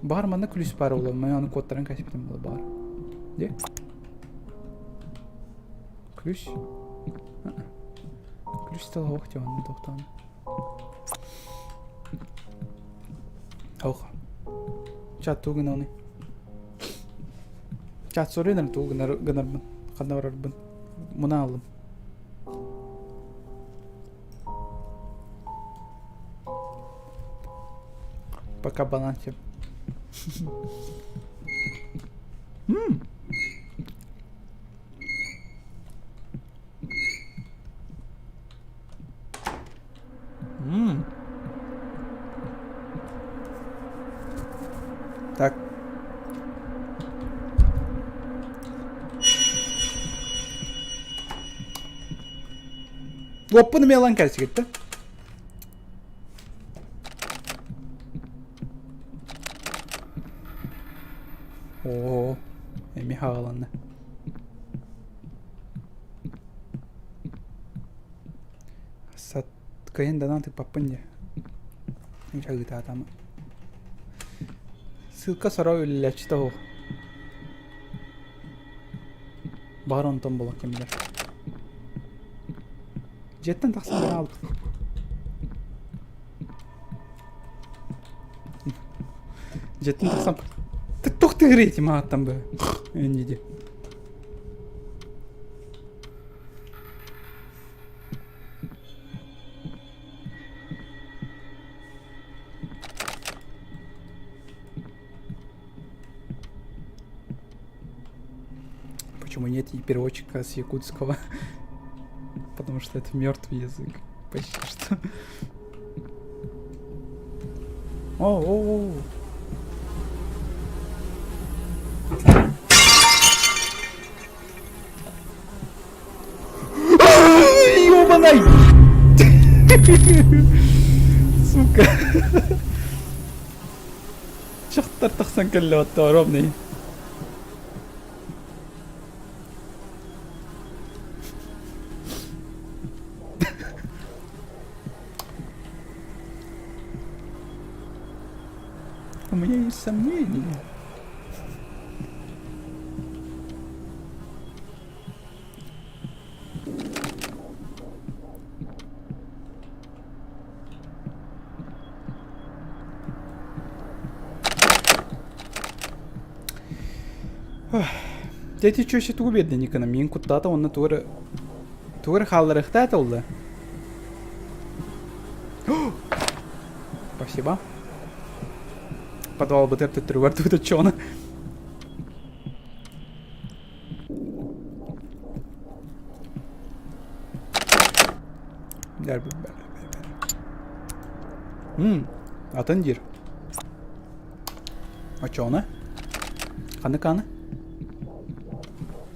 Бар мана күліс бар олы. Мен аны кодтарын кәсіптен болды бар. Де? Күліс? Күліс тала оқ деуанын тоқтаны. Оқ. Чат туғын оны. Чат сорыйдан туғын ғынарбын. Қанда барарбын. Мұна алым. Пока банан тем. Так. Оппаны мелан кәлсі кетті. О, эми хағаланды. Сат кайын данан тік паппын де. Жағыта атамы. Сылқа сара өліләчті оқ. Бар онтан болақ кемілер. Жеттен тақсан бәрі алды. Жеттен тақсан бәрі. Тоқты ғырейті мағаттан бі. Өндейді. Почему нет и переводчика с якутского? Потому что это мертвый язык. Почти что. О-о-о. Ёбаный! Сука. Шахтар тахсан каллётта ровный. У меня есть сомнения. Дети чөші туғы берді никана. Мен құттаты онны туғыры халларықта атылды. Спасибо. Подвал бы ты трювар тут чёна. Атандир. А чёна? Каны?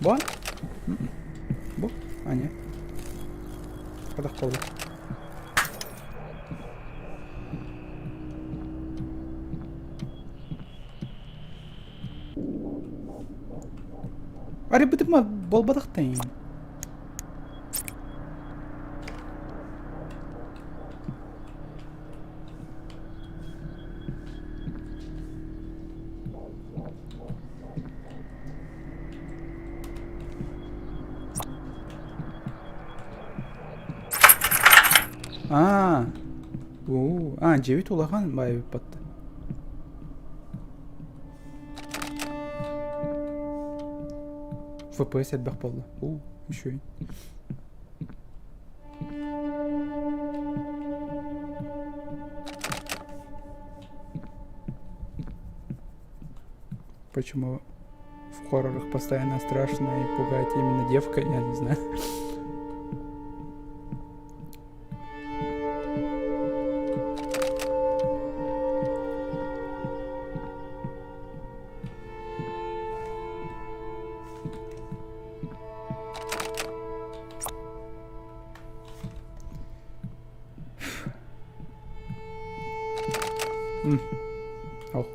Бу? Бу? А, не. Кадақ болды. Аре бітіп ма болбадықтайын. Жебет улахан бай батты. FPS әтбәк болды. Үшөйін. Почему в хоррорах постоянно страшно и пугает именно девка, я не знаю. Auch.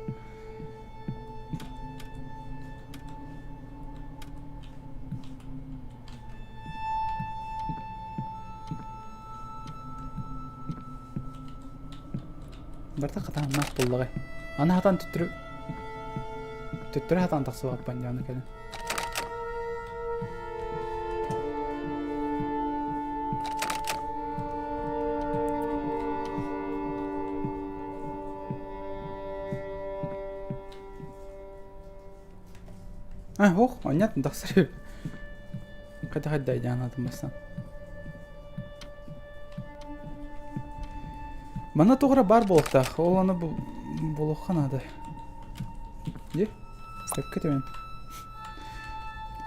Барта қатан нақ болдағай. Аны хатан түттірі хатан тақсы бақпан жаны кәді. Понятно, тақсыры. Қайда дайдан атымастан. Мана тоғыра бар болықтақ, ол аны болуққан ады. Де? Степ кетемен.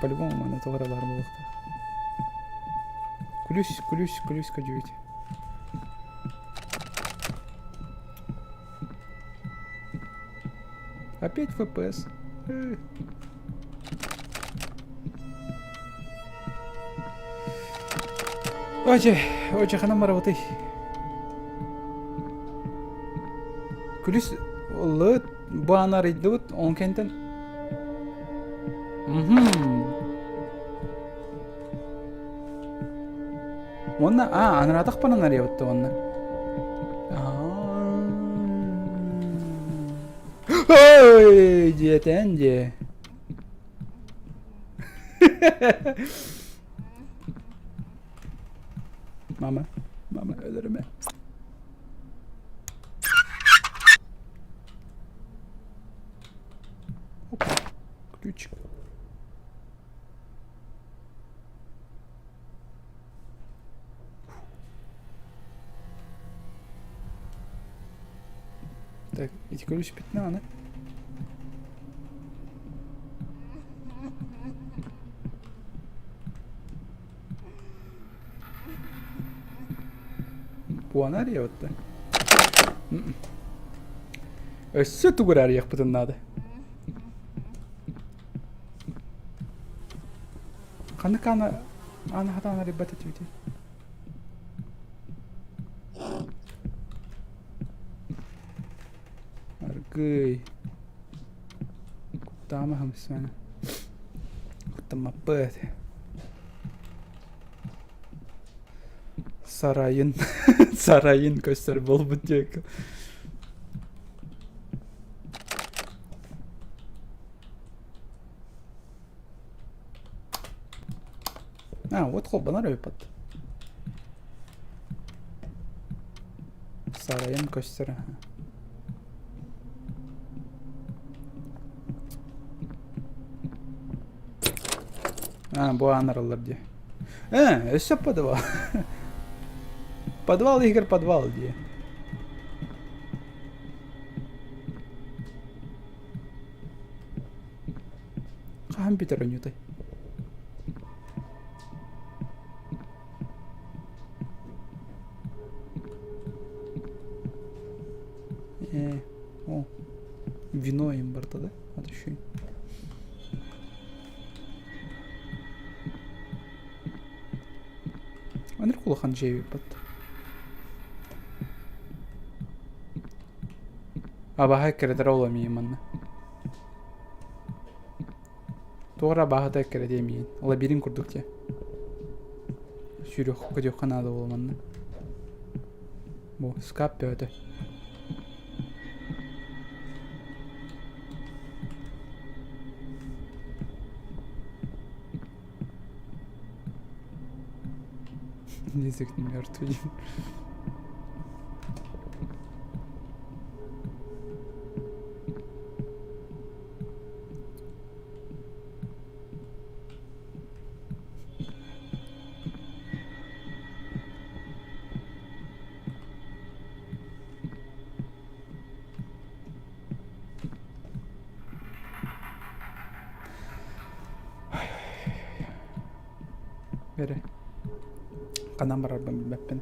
По-любому мана тоғыра бар болықтақ. Күлюсь көжует. Опять FPS. Оче, ханам работай. Күліс ұлы бағанар еді бұд, он кәнтен. Онна, аныратақ банан ария бұдды онна. Ой, жетен же. Mama, ölürüm ben. Hop, ключ. Так, эти ключ 15. Puan arıyor da. Össü tuğur arıyor pıtın adı. Kanı ana hatan arıyor batı tüydi. Argıy. Kutama hamsana. Kutama pıt. Sarayın göster bol bu diyor. Вот хлопа репат. Sarayın göster. Bu anarlar diye. Össe подвал. Подвал игр подвал diye. Компьютер ойнойтой. О, вино им барта, да? Вот еще. Анер кулахан жеви бат. Абаха кередер оламий манна. Туора бахата кередемий. Лабиринт курдук те. Сүйрөк көдө канада болманна. Бу скап пётө. Язык не мертвый. Бере. Канам барар билбеппин.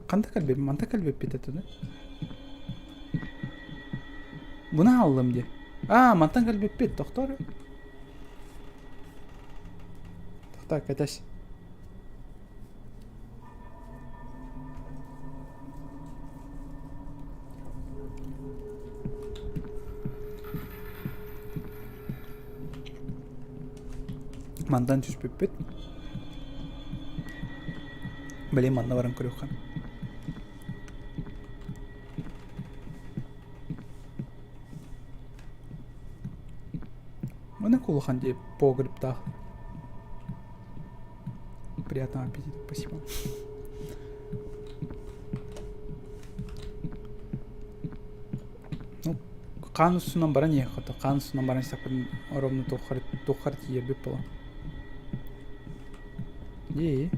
Кандай калбеп, манта калбеп кетет да? Буна алдым де. Мантан калбеп бет, доктор. Доктор, кетеш. Мандан түспеп бет. Білем манда баран көрөкхан. Мана кулахан деп погреб тах. Приятного аппетита, спасибо. Ну, канусунан баран ехато. Канусунан баран сапын ровно тухар тиер беп бола. Ye.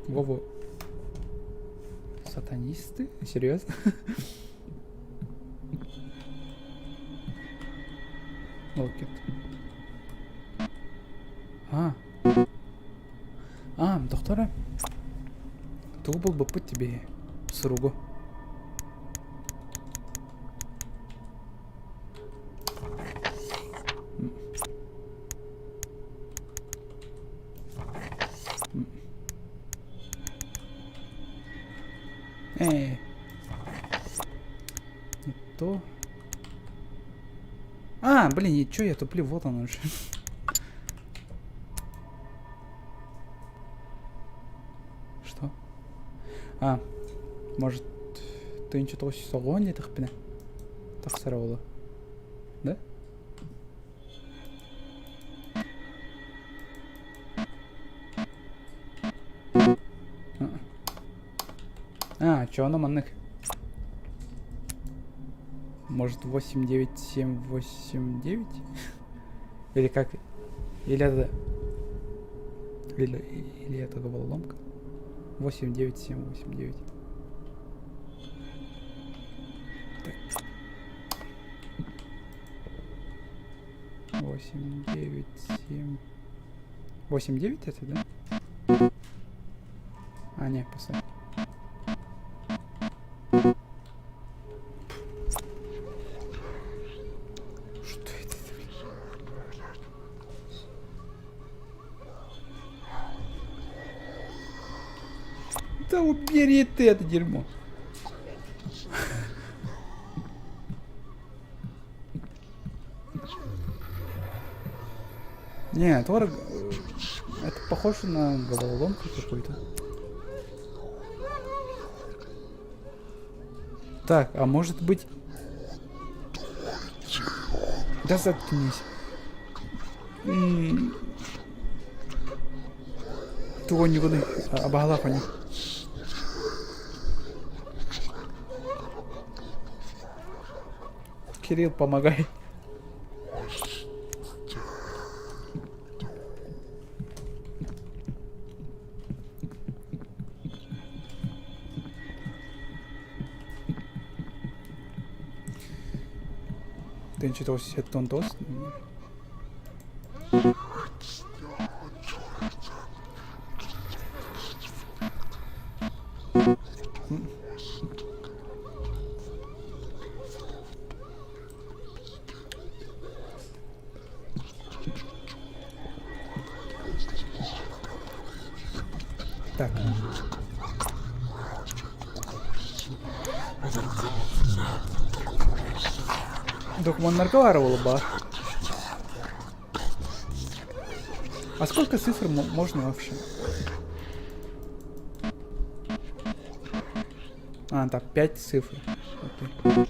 Вова. Сатанисты? Серьезно? Локет. Доктора. Туг был бы путь тебе с ругу. Не то. Блин, и чё я туплю? Вот он уже. Что? Может, ты ничего того согон не так пина? Так сарола. Да? Чё на манных? Может 89789? Или как? Или это... Или это головоломка? 89789. Так. 897... 89 это, да? Не, посмотри. Да убери ты это дерьмо. Не, творог... Это похоже на головоломку какую-то. Так, а может быть... Да заткнись. Туонюгуны, Абагалахани. Кирилл, помогай. Ты что-то все тонтос? Так. Документ нарковаривал бар. А сколько цифр можно вообще? А, так, 5 цифр. Окей.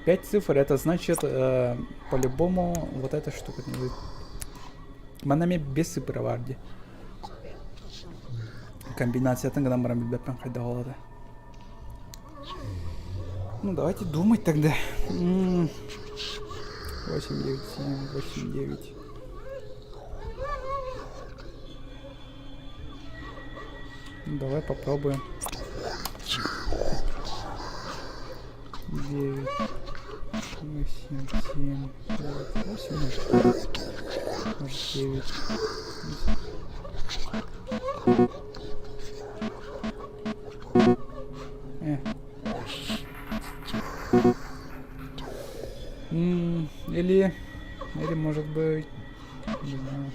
5 цифр, это значит, по-любому, вот эта штука. Манами без цифр варди. Комбинация тангана марам бепрам хайда голода. Ну, давайте думать тогда. 8, 9, 7, 8, 9. Ну, давай попробуем. 9, 8, 7, 8, 9. Или может быть, не знаю.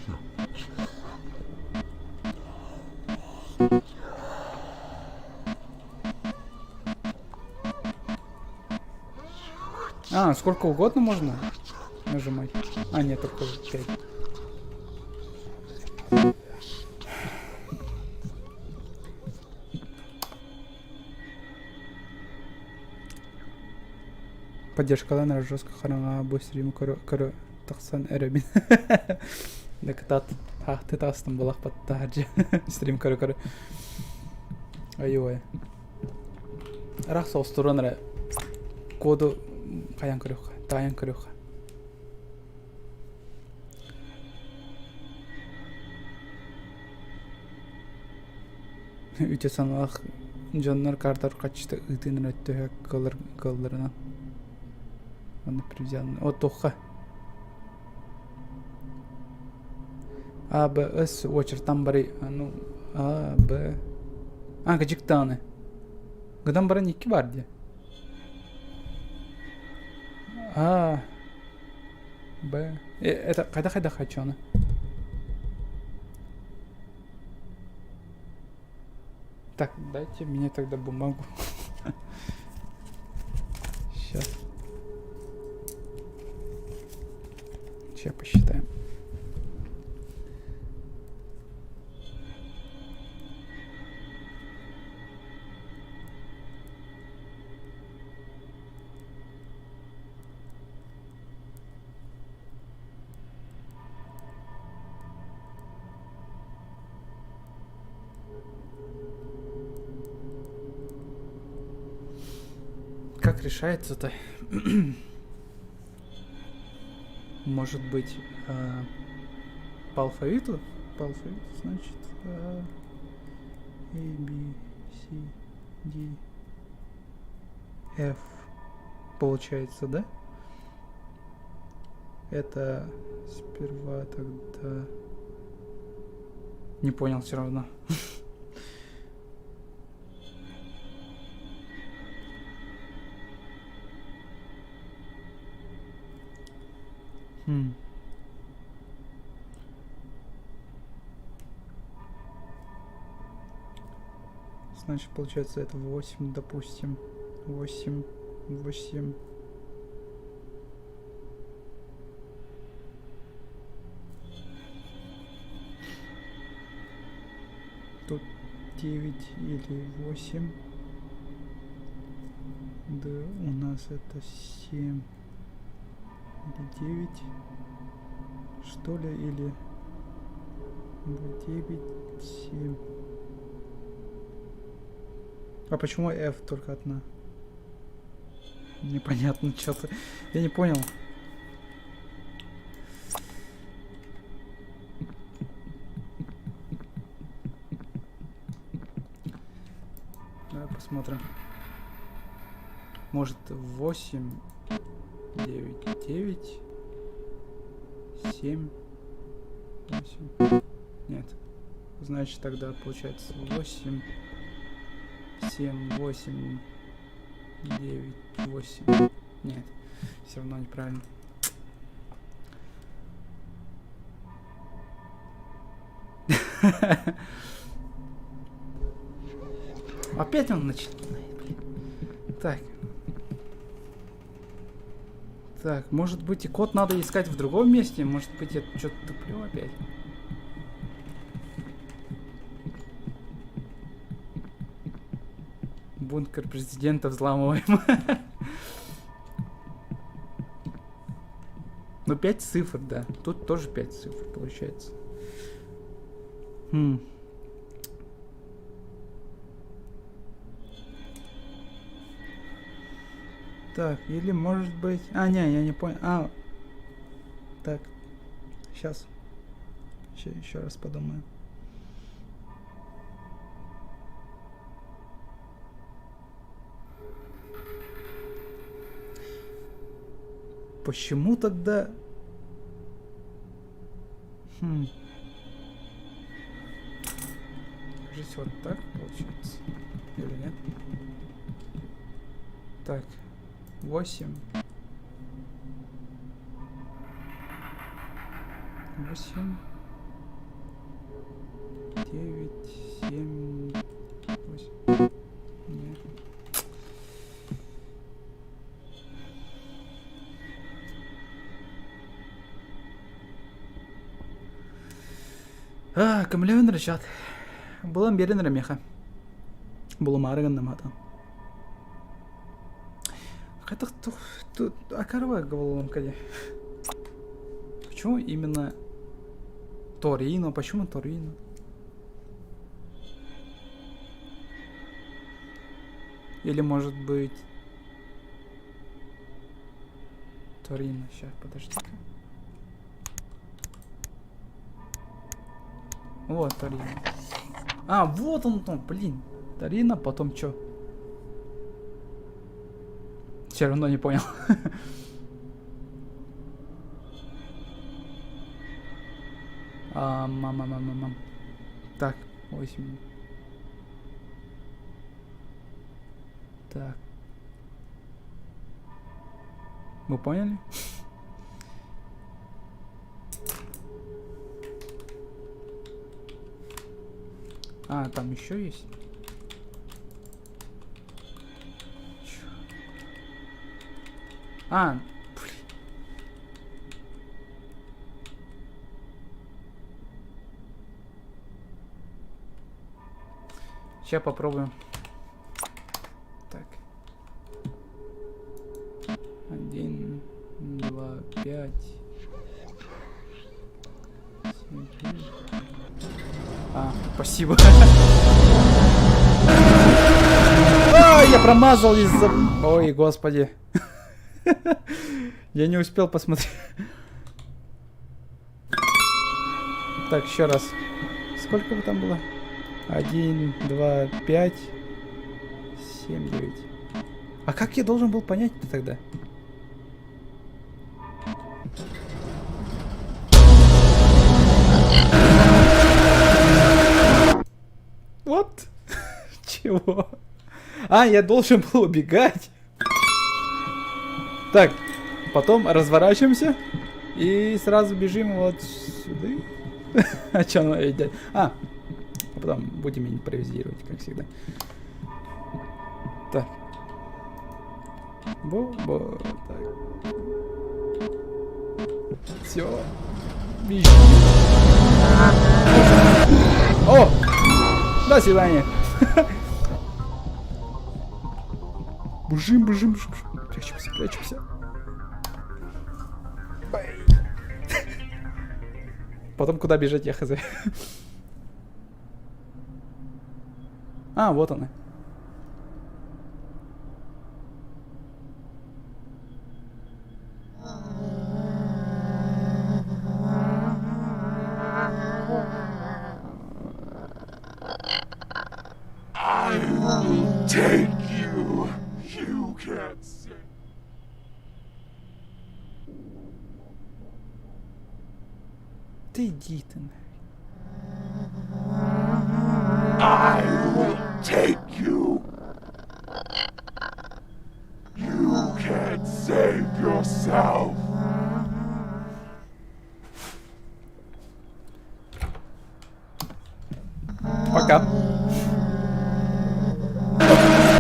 А, сколько угодно можно нажимать. А, нет, только 5. Поддержка жестко харана быстрее кору таксан эребин. Декатат ты тастам балах подтаджи стрим кору. Ой. Рахса устроенная коду каян корюха, таян корюха. Үте саналах жоннор картар качты ытын өттө калларына. Он привязал. О, тоха. А, Б, С, очертан бари. Ну, А, Б. А, гачиктаны. Гадам бара ники барди. А, Б. Это кайда хочу она. Так, дайте мне тогда бумагу. Сейчас. Сейчас посчитаем. Как решается-то? Может быть, по алфавиту? По алфавиту, значит, A, B, C, D, F. Получается, да? Это сперва тогда... Не понял все равно. Значит, получается, это 8, допустим. 8, 8. Тут 9 или 8. Да, у нас это 7 или 9. Что ли, или... 9, 7. А почему F только одна? Непонятно, что-то. Я не понял. Давай посмотрим. Может 8, 9, 9, 7, 8. Нет. Значит, тогда получается 8, 7, 8, 9, 8. Нет, все равно неправильно. Опять он начинает, блин. Так. Так, может быть и код надо искать в другом месте? Может быть я что-то туплю опять? Бункер президента взламываем. Ну 5 цифр, да. Тут тоже 5 цифр получается. Так, или может быть... А, не, я не понял. А, так. Сейчас. Еще раз подумаю. Почему тогда... Кажется, вот так получается. Или нет? Так. 8. 8. 9, 7, 8. Нет. Камелеон рычат. Булам берен ремеха. Булумарыган намата. Это тут окарва головом каде. Почему именно Торино? Почему Торино? Или может быть Торино? Сейчас, подожди-ка. Вот Торино. А, вот он там, блин. Торино, потом чё? Все равно не понял. Мам. Так, 8. Так. Вы поняли? А, там еще есть. А, блин. Сейчас попробуем. Так. 1, 2, 5. 7, 9. А, спасибо. А, я промазал из-за... Ой, господи. Я не успел посмотреть. Так, еще раз. Сколько бы там было? 1, 2, 5, 7, 9. А как я должен был понять-то тогда? Вот. Чего? А, я должен был убегать. Так, потом разворачиваемся и сразу бежим вот сюда. А что надо делать? А потом будем импровизировать, как всегда. Так. Так. Все. Бежим. О! До свидания. Бежим. Прячемся. Потом куда бежать, я хз. А, вот она. Take you. You can't say. Ты иди ты. I will take you. You can't save yourself. Пока.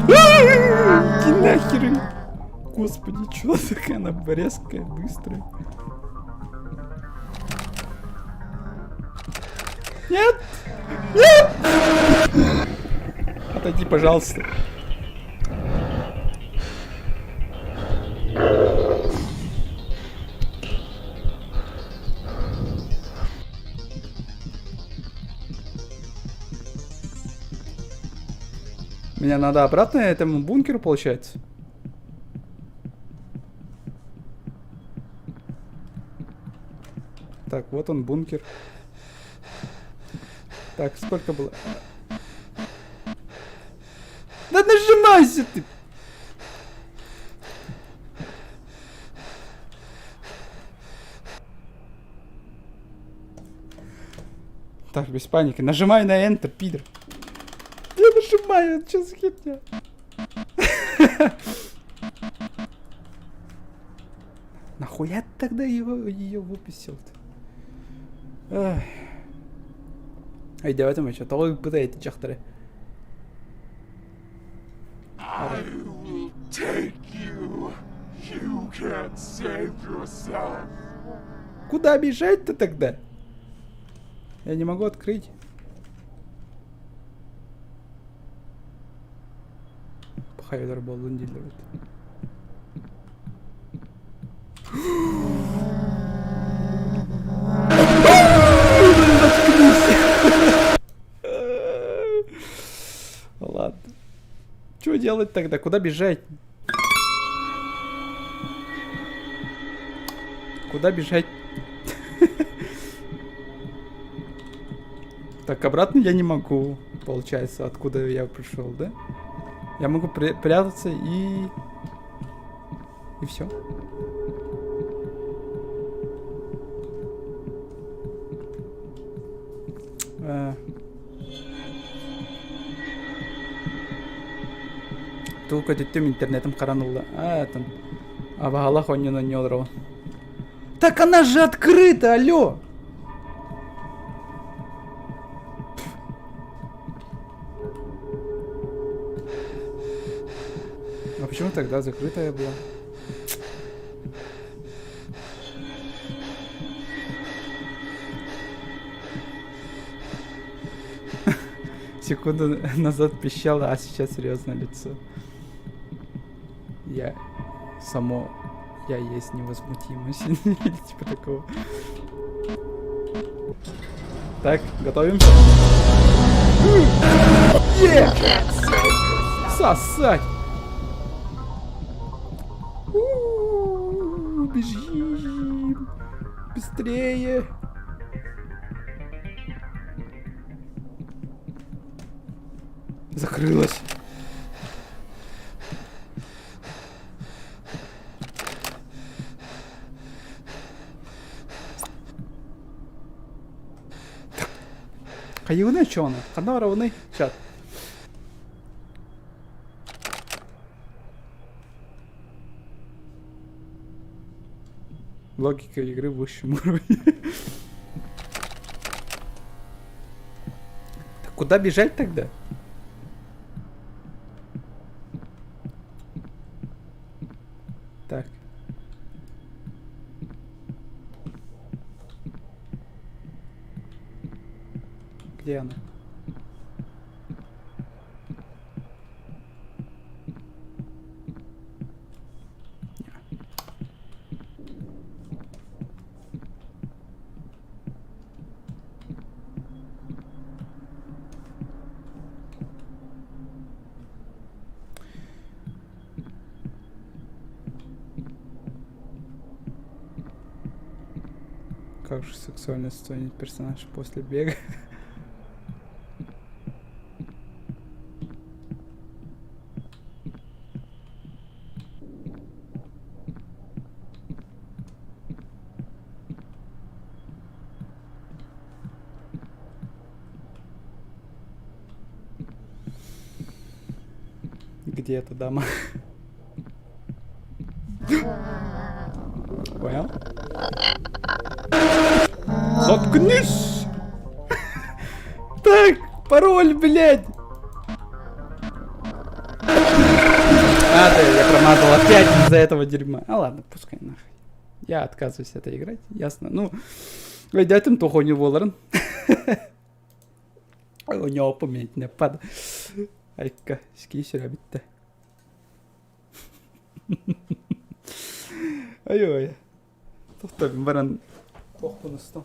Иди нахер. Господи, чё такая она резкая, быстрая. Нет! Нет! Отойди, пожалуйста. Меня надо обратно этому бункеру, получается? Так, вот он, бункер. Так, сколько было? Да нажимайся ты! Так, без паники. Нажимай на Enter, пидор. Я нажимаю, что за херня? Нахуя ты тогда ее выпустил-то? Ай. Ай, давайте мы что, толок пытаете чахтары. I will take you. You can't save yourself. Куда бежать-то тогда? Я не могу открыть. Хайдер болдун делают. Ладно. Что делать тогда? Куда бежать? Куда бежать? Так, обратно я не могу, получается, откуда я пришел, да? Я могу прятаться и все. Только түттім интернетом қаранула. Там. Абағалақ оннен не олар. Так она же открыта, алло! А почему тогда закрытая была? Секунду назад пищала, а сейчас серьезное лицо. Я есть невозмутимость. Или типа такого. Так, готовимся. Сосать! Бежим! Быстрее! Закрылась. Кайыгыны чё она? Канда барабыны? Чат. Логика игры в высшем уровне. Так куда бежать тогда? Так. Где она? Как же сексуально стонет персонаж после бега. Где эта дама? Понял? Заткнись! Так, пароль, блядь! Я промазал опять из-за этого дерьма. А ладно, пускай нахуй. Я отказываюсь это играть, ясно. Ну, өйдәтім тоқойны боларын. У него поменять не пад. Айка, ски сюда битті. Ой-ой. Тоқта, мен баран тоқпын ұстам.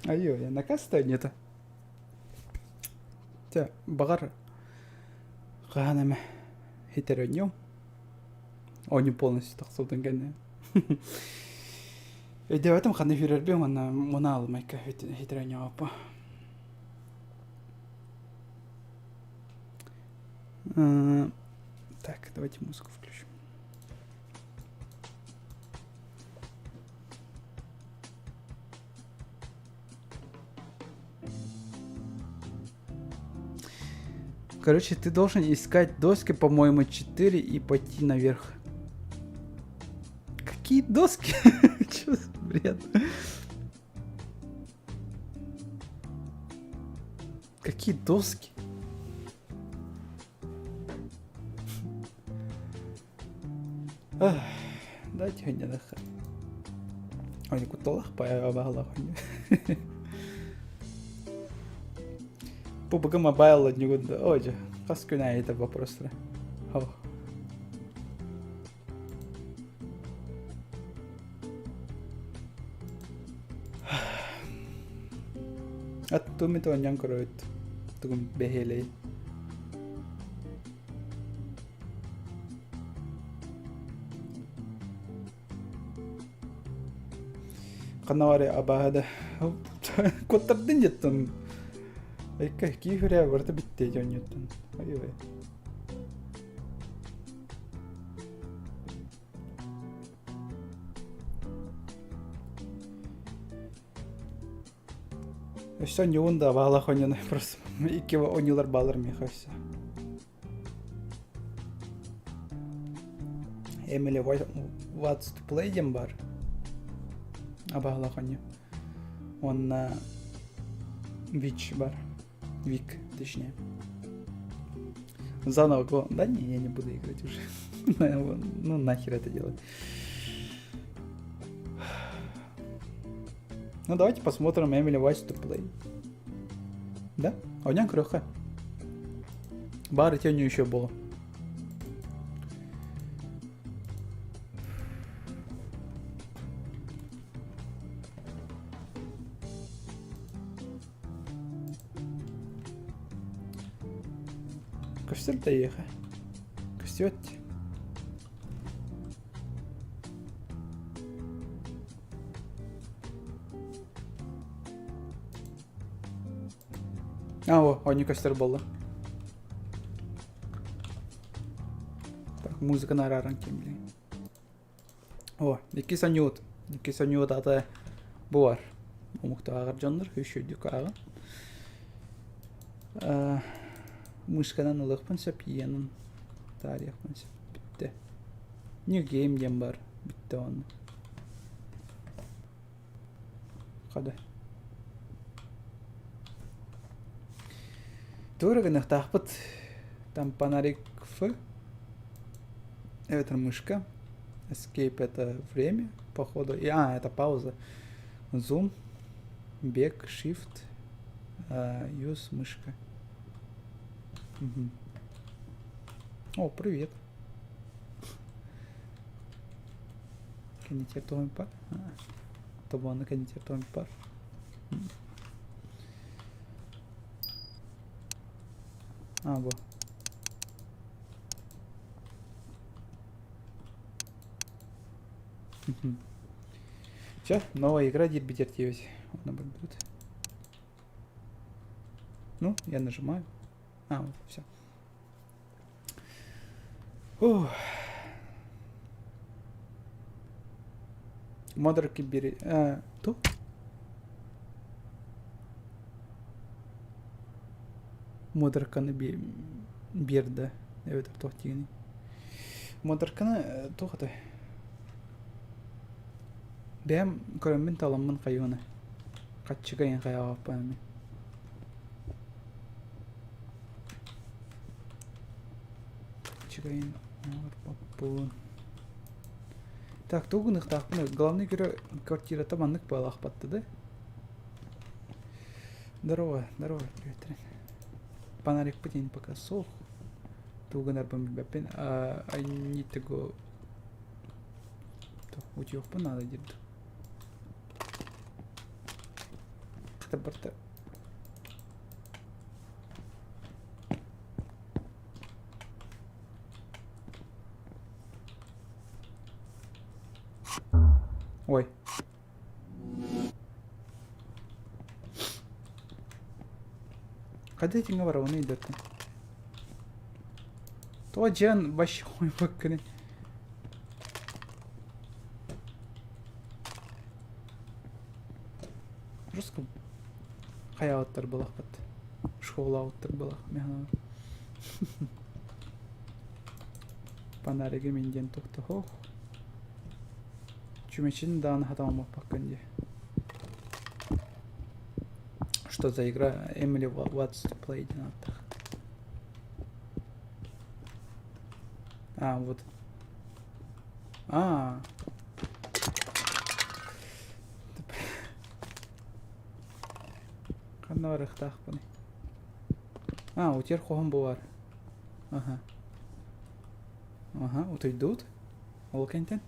Ай-ой, накастай нета. Тя, бағар ғанаме хитерөньем. Он не полностью тақсылдың кәне. Өйде өтім қаны фюрербен, мұна алмайка хитерөньем апа. Так, давайте музыку включим. Короче, ты должен искать доски, по-моему, 4 и пойти наверх. Какие доски? Чё за бред? Какие доски? Дайте мне нахуй. Ой, кутолах появалась. PUBG Mobile от него, ой, хаскуна это вопрос. От туми то нян кроет, тугум бехелей. Канаре абада, коттардын жеттен. Айка кийфере барта битте жоньоттон. Ой-ой. Өссөн юунда баала хоньоны просто икки онюлар балар мехасы. Emily What's to Play дем бар. Абаала хоньо. Он Вич бар. Вик, точнее. Заново го. Да не, я не буду играть уже. Ну нахер это делать. Ну давайте посмотрим Emily What's to Play. Да? А у меня крыха. Бар тенью еще было. Костюм доехал. Костюм. О, не костер было. Так, музыка на раранке, блин. О, iki санют ата буар. Умуктагар жандар хөшөдүк ага. Мышканан улыкпын сапиянын тарихпын сап битте. New game дем бар битте оны. Када. Дорогих тахпыт там панарик F. Это мышка. Escape это время, походу. Это пауза. Zoom, бег, shift, use мышка. Угу. О, привет. Канитер томин пар. Тобаны канитер томин пар. А, во. Все, новая игра Дирбитер 9. Она будет. Ну, я нажимаю. А, вот, все. Модерки бери. Ту? Модерканы берді. Evet, тоқ дегені. Модерканы тоқыды. Бәм көріммен таламын қайуына. Қатшыға ең қайға қаппанымен. Қатшыға ең қаппуын. Так, тугунық тақпыны. Главный квартира таманлық байлақ батты, да? Здорово, здорово, привет. Фонарик потень пока сох. Тугунар бомбипен. I need to go. Утюг надо делать. Борта. Ой. Когда эти говороны идут? То Джан большой бакрин. Просто Хаяуттар было под школауттар было. Панареге минден тухтахох. Чумечин дан хатамов поканди. Что за игра? Emily What's to Play? А, вот. А. Канарых тахпаны. А, у тебя хохом бывар. Ага. Ага, вот идут. Олкентен.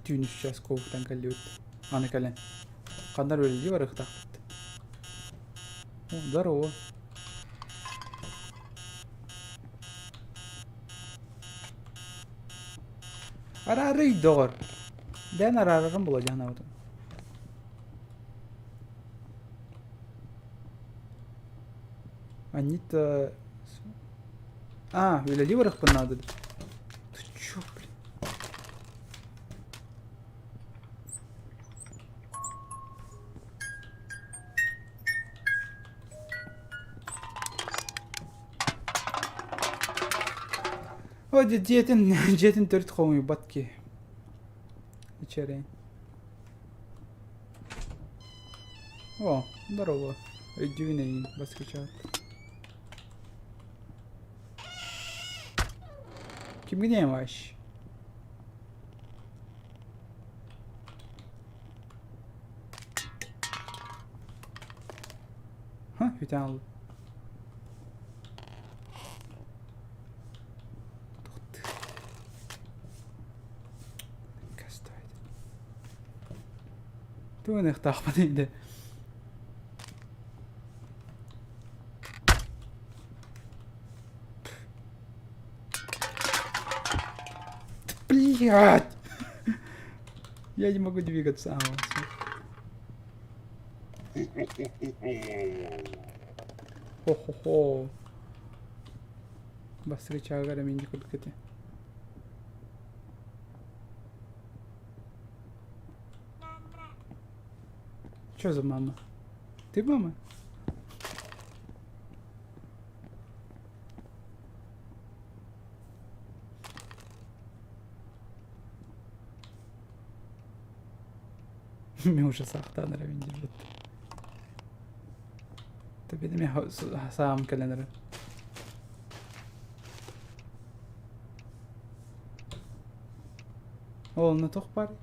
Тюниш сейчас ковтан калют. Аны кален. Кандар өлі бар ықтақ. О, здорово. Арары идор. Дән арарығын бұла жаңа өтім. Анита... А, өлі бар ықпын надо. Ты чё, блин? О, жетін төрт қомы батки. Вечерень. О, здорово. Дюйней баскачат. Ким гнем ваш? Ха, витал. Toen echt dacht van in de. Блядь! Я не могу двигаться. Хо-хо-хо. Быстрее чагара минди кулькати. Что за мама? Ты мама? Мен уже сақтан рәвен держит. Тебе де мен сағым кәленірі. Ол на тоқ бар.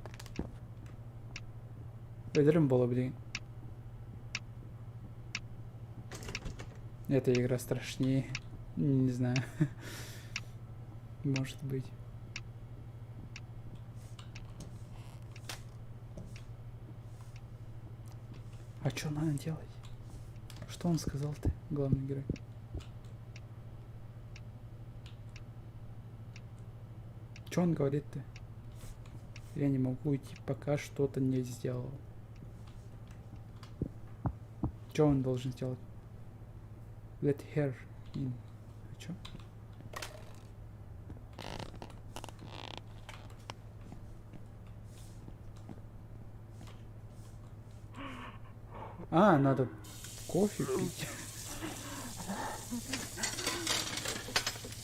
Өдірім бола білген. Эта игра страшнее. Не знаю. Может быть. А что надо делать? Что он сказал-то, главный герой? Что он говорит-то? Я не могу идти, пока что-то не сделал. Что он должен сделать? Let her in. А чё? А, надо кофе пить.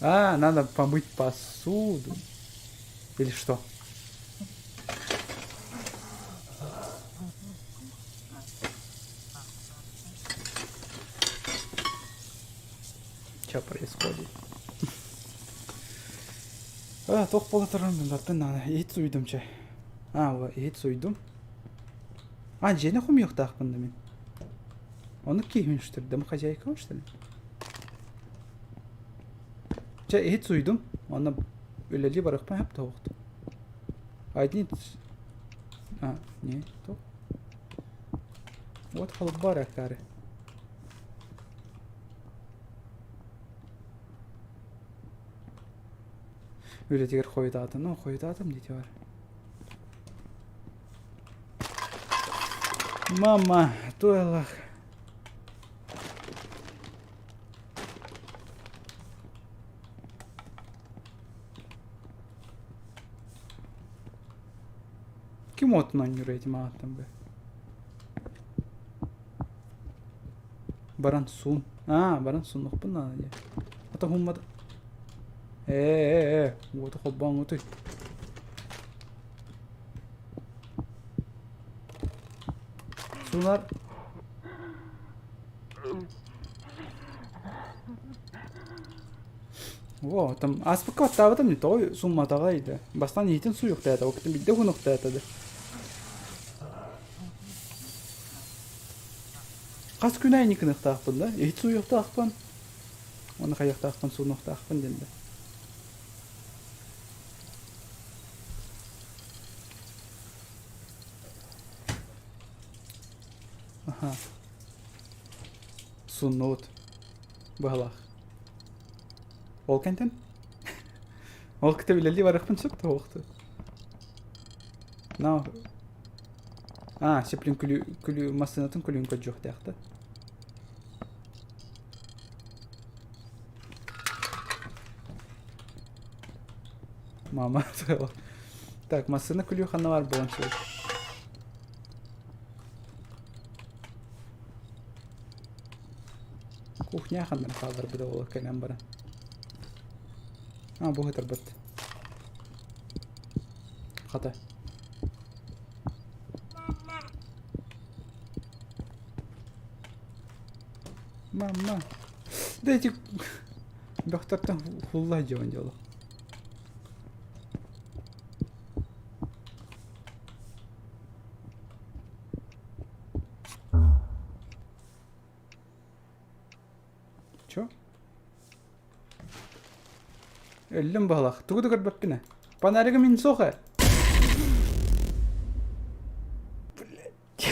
А, надо помыть посуду. Или что? Что происходит? А, тоқ бола тұрғандардың надо. Ет суйдым чай. А, ет суйдым. А, жена хум ұйықтақпын мен. Оны киім үштірдім хозяйка, что ли? Чай, ет суйдым. Оны өлелі барықпан әп тоқты. Один... А, не, тоқ. Вот қалып бар әкәрі. Öyle diğer koydatım, no koydatım dedi var. Mama, tuella. Kim otun oynuyor ma attım be. Baran sun. Baran sunluk bundan ya. Ata hummadı. Вот хоббан вот и. Сунар. Во, там аз пока оттаватам не той сумматага иде. Бастан етин су юк тәтә, вакытын бидде хунук тәтәде. Кас күнәй никнек тахпын да, ет су юк тахпын. Оны каяк тахпын, су нук тахпын денде. Aha. Sunnot. Bağlaq. Ol kenten? Ol kıta bileli var ıqpın çıktı oqtu. No. Seplin külü masınatın külün kod жоқ daqtı. Mama. Так, masını külü xana var bolun söz. Кухня хандан қалдыр бұда ол кәлем бара. Бұл ғытыр бұд. Қата. Мама. Дайте... Бақтардан хуллай жауын жолы. Чё? Өлім бағлақ. Тугуды көрбәппіне. Панарығы мен соға. Блядь.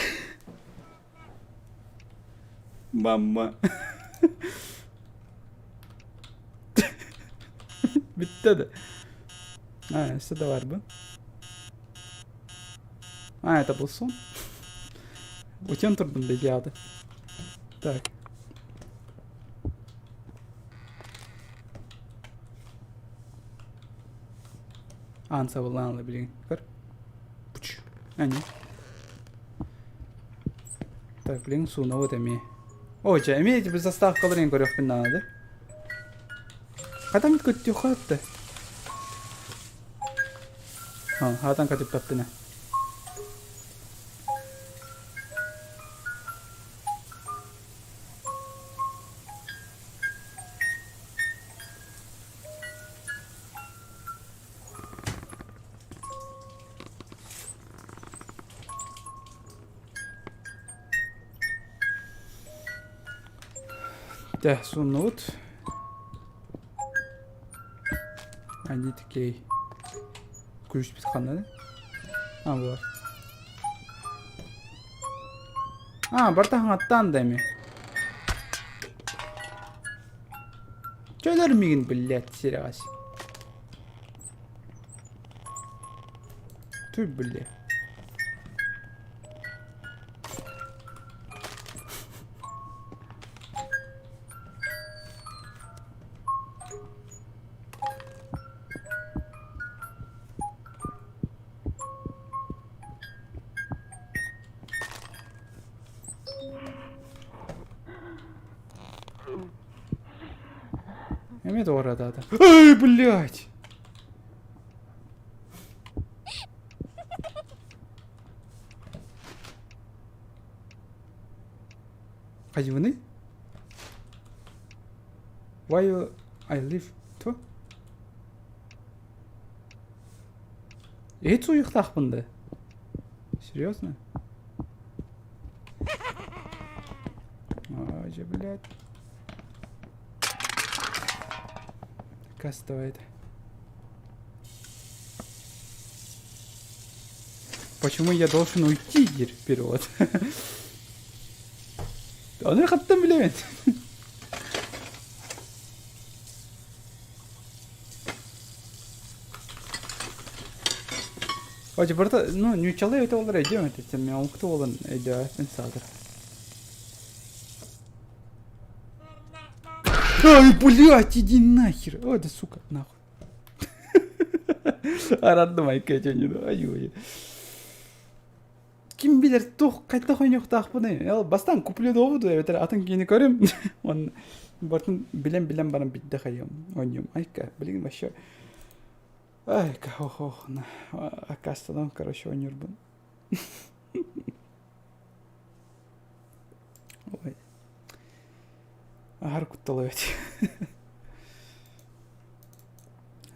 Мама. Bitti. Üstte de var bu. Это был сон. Учен тұрдым беге алды. Так. Анса буланlı bilin. Kır. Puç. Ani. Так, блин, суна вот эми. Ой, че, имеете без заставкаларын көрөк пен надо. Катан көттү хатты. Хатан катып каттыны. Да, сунут. Они такие. Ключ без хана. Вот. бартахан аттан да эми. Чөйлөрмигин, блядь, серегас. Түй, блядь. Эми doğru да. Ай, блядь. Hayvanı? Why you I live to? Hiç uyuklak bunda. Серьезно? Ай, же, блядь. Стоит. Почему я должен уйти вперед? Он хаттан билемет. Ой, burada ну не çalıyor это olur ediyor mu? Sen mi oktu olan ediyor insanlar. Ай, блядь, иди нахер. Ой, да сука, нахуй. Aradım ay kaçıncı. Ay. Kim bilir kayda oynuyor da bu ne? Ya bastan kuplü doğdu evet atın yeni görüm. On batın bilen bana bitti hayım. Oynuyorum. Ay ka bilin başı. Ay ka ho na. Akastadan короче oynuyor bu. Ой. Ағар құтталы өте.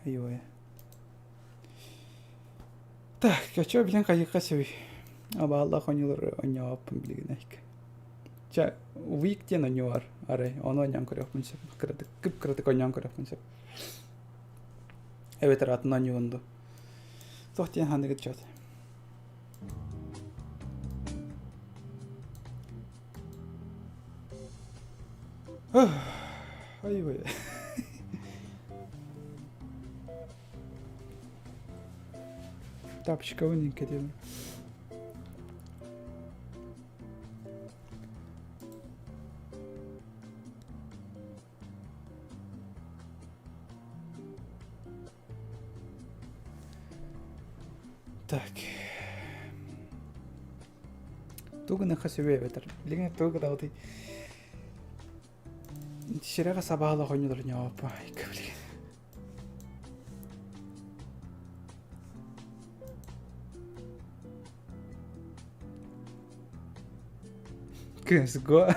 Ай-ой. Так, качо білен қайыққа сөй. Аба Аллах ойнылар ойнауаппын білеген әйкі. Ча, уиктен ойнауар. Арай, оны ойнауын көріқпін сеп. Күп кірдік ойнауын көріқпін сеп. Evet, атын ойнауынды. Тоқтен хандығы чат. Ай-ой. Тапочка уненькая делаю. Так. Тугу на хасиве ветер. Блин, тугу да вот. Ширэга сабаалаа хоньор нёопа. Блин. CSGO?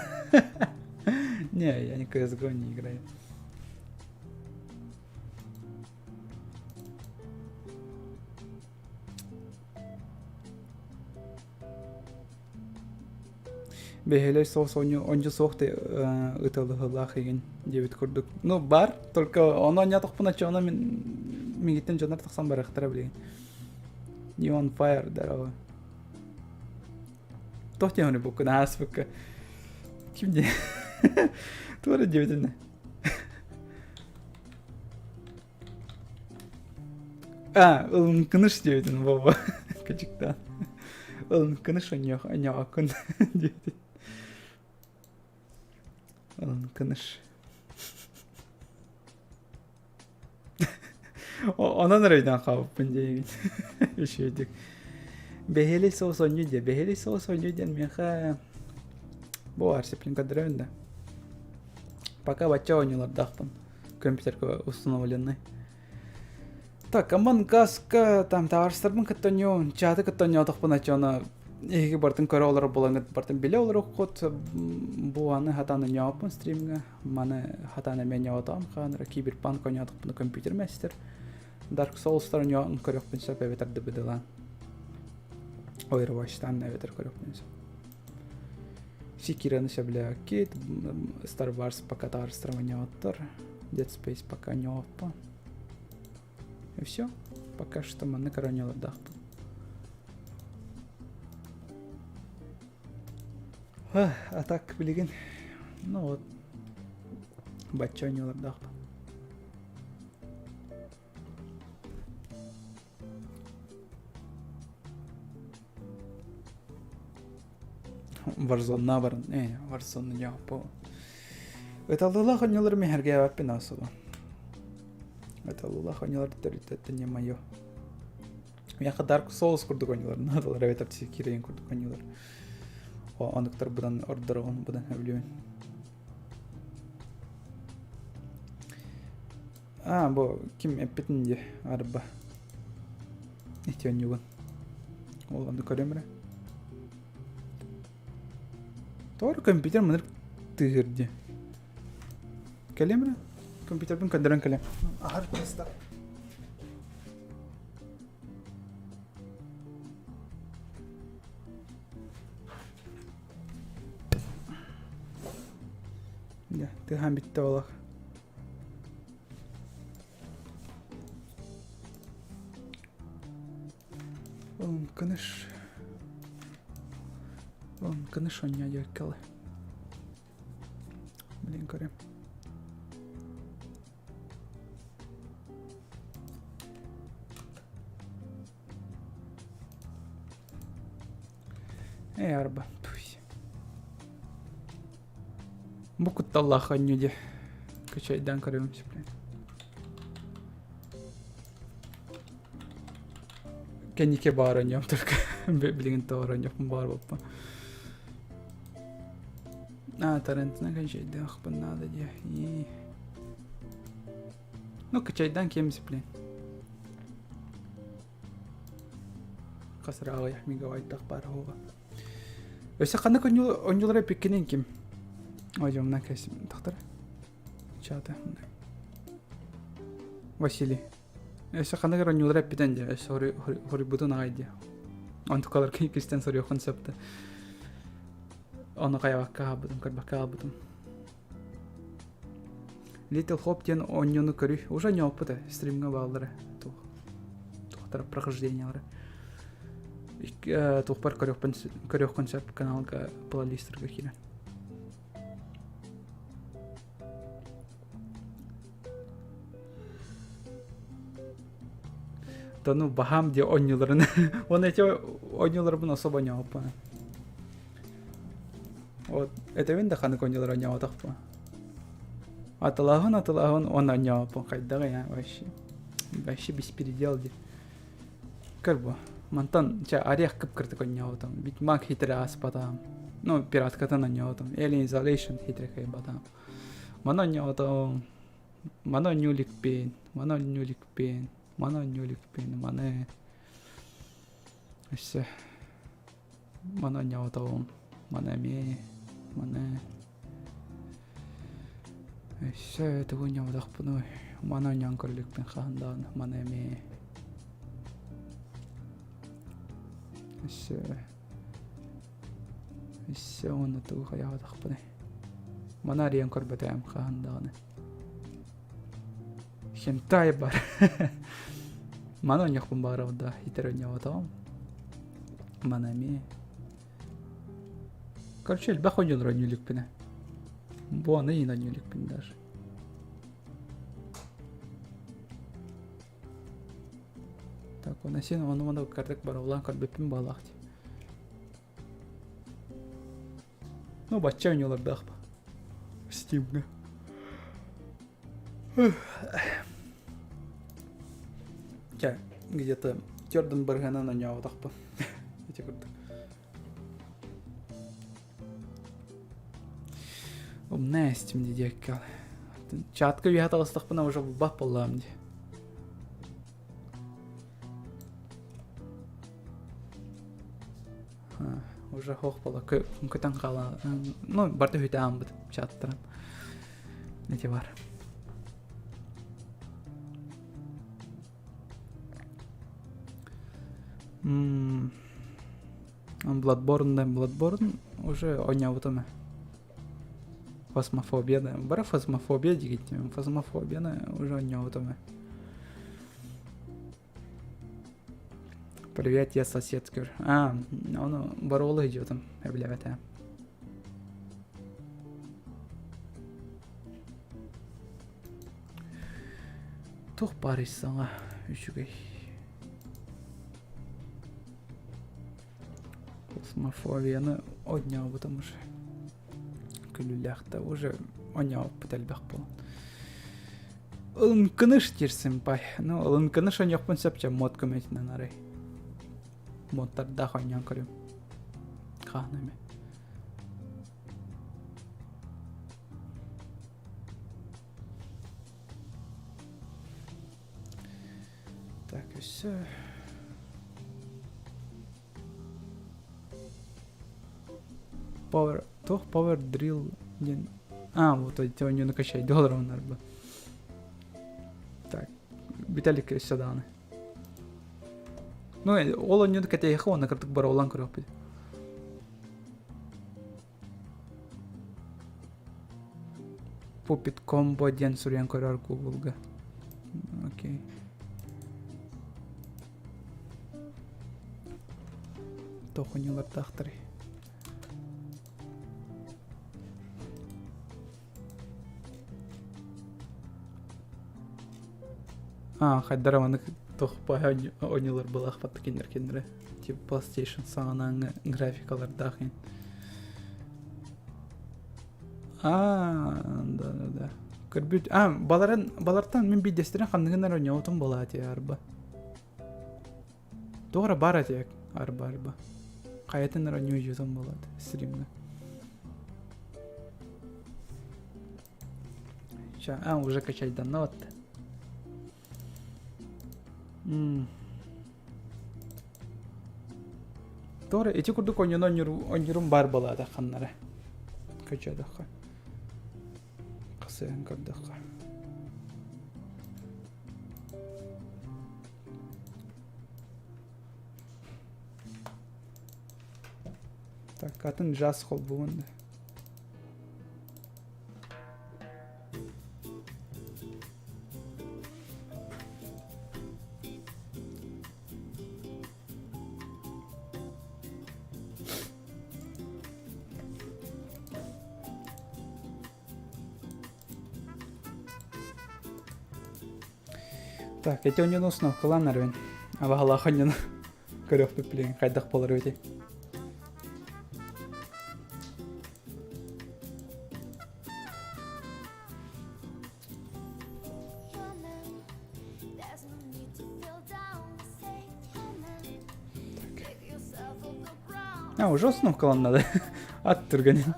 Не, я не CSGO не играю. Бехелер соус онжу соқты ытылы хылах еген дебет көрдік. Ну, бар, только оны ойнатық бұначы, оны мен геттен жанар тақсан бар ақтыра білеген. Neon Fire дарауы. Тоқтен оны бұқын, ас бұқы. Кімде? Туары дебетіне. Ұлын кыныш дебетіне, баба. Качықтан. Ұлын кыныш ойнауы ақын дебетіне. Кыныш. Ondan raydan kapıp deyim. Üşüdük. Beheli soğus oynuyor diye. Beheli soğus oynuyor diye meha. Bu арсеплин кадрында. Пока бача oynuyorlar дахпын. Компьютерге установленный. Так, аман каска там товарыстардың каттанıyor. Чаты каттанıyor дахпын ачана. Эги бартын көрө олар болгон бартын биле олар окут бу аны хатаны няпын стримге маны хатаны мен ятам ханра киберпанк ойнадык буну компьютер мастер Dark Souls'tar oynayan körөкпүн сеп эветерди бидилан Overwatch'tan эветер körөкпүн сеп Sekira'ны себле кит Star Wars пока товарыстар ойнаттар Dead Space пока няпын И все пока что маны коронялар дахпын А так билеген. Ну вот. Бачча ойнолар дагы. Warzone баран. Warzone жапо. Это лула ойнолар мехерге аппен асыга. Это лула ойнолар төрүттө не моё. Яка Dark Souls курдук ойнолар. Надалар эветер тикирен курдук ойнолар. Оныктар будан ордоргон будан билбейм. Бу ким эппетинде арба. Итен югун. Ол анды көрөмөрө. Тоор компьютер мыныр тыгырды. Келемре? Компьютердин кадырын келем. Ахар теста. Ya, тыган битте олак. Он кыныш оня якалы. Блин, корем. Арба. Букут Аллах анюде. Качайдан коремся, блин. Кеннике бар ойнойм только. Билген тоор ойноп бар болуппа. Тарантино качайдан акпын надо де. Ну, качайдан кемси, блин. Касырага яхмига айтак бар хога. Өсө кандай ойнолор пиккенен ким? Ойдем на кесим, доктор. Чата. Василий. Өсө кандай ойнолор пиден де, хори бутун агайди. Антукалар кристиан сорио концепты. Оны каябакка бутун, карбакка бутун. Little Hope тен ойнону көрү. Уже не опыта стримга балдары. Доктор прохождениялары. Тухпар көрөк концепт каналга плейлистерге кирен. Ну бахам де ойноларын. Он эти ойноларын особо не опа. Вот это винда ханы ойноларын не отакпа. Аталаган он не опа. Кайдага я вообще беспредел де. Карбо. Мантан ча орех кып-кыртык ойнойотам. Битмак хитре аспатам. Ну, пираткатан ойнойотам. Alien Isolation хитре кайбатам. Мана ойнойотам. Мана нюликпен. Мана Все. Мана ойнойотам. Мана. Все это ойнойотакпын. Мана ойнойгорлукпен хандан. Манаме. Все он это ухаява тахпане. Манариям корбатаем ханданы. Хентай бар. Мана няхпун баравда хитеронява там. Манами. Короче, бахоньон ранюликпине. Буаны и нанюликпин даже. Так, он сен оны картек барулан карбепин балахти. Ну, бачча ойнолор дахпа. Стимга. Где-то Тёрден Баргана на него дахпа. Эти круто. Умная стим дедекал. Чатка вихаталась тахпана уже в бапаламде. Уже хохпала, кытан кала. Ну, барды хүйтаам бит чаттыран. Нети бар. Bloodborne уже ойнабытымы. Фасмофобия, да. Бара фасмофобия дегенде. Фасмофобия уже ойнабытымы. Привет, я соседский. Он боролы идет там, блядь. Тух барыш саңа үшігей. Космофобияны отнял, потому что күлүләхтә уже отнял бітәлбәк болан. Олын кыныш терсен пай. Ну, олын кыныш он яқпын сөпче мод көметінен арай. Модтарда қойнян көрім. Қағнаме. Так, и все. Power drill. Вот эти у него накачай долларов надо. Так, биталик сюда. Ну, ол у него такая яхова, на карток баролан кропи. Пупит комбо ден сурян корар гуглга. Окей. Тохунилар тахтары. Хайдараманы тохпа ойнылар былах паттыкендер кендері. Тип PlayStation саңанан графикалар дахин. Да. Көрбүт. Балардан мен бидестерен қамдығынар ойнауытын болады арба. Тоғыра бар атек арба. Қаятынар ойнау жүзін болады стримға. Уже качайдан наватты. Тоғыра, эти күрдік ойнырым бар болады қаннары. Качайдаққа. Қасыян көрдіққа. Так, атын жас қол бұғынды. Так, эти у него снова каланар вен. А вагала хоньян көрөк пеплен кайдак болар өте. Уже снова калан надо. Аттырганин.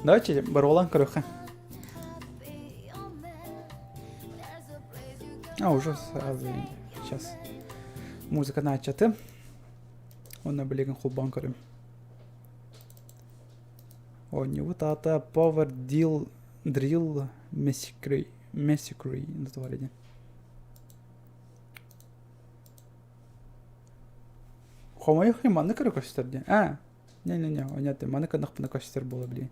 Давайте баролан көрөк. Уже сразу. Сейчас. Музыка начата. Он на блиган хулбан көрім. Не вот это Power Drill Massacre натворение. Хомайх и маны көрі көстерді. Не, онятты. Маны көнақпына көстер болы білейін.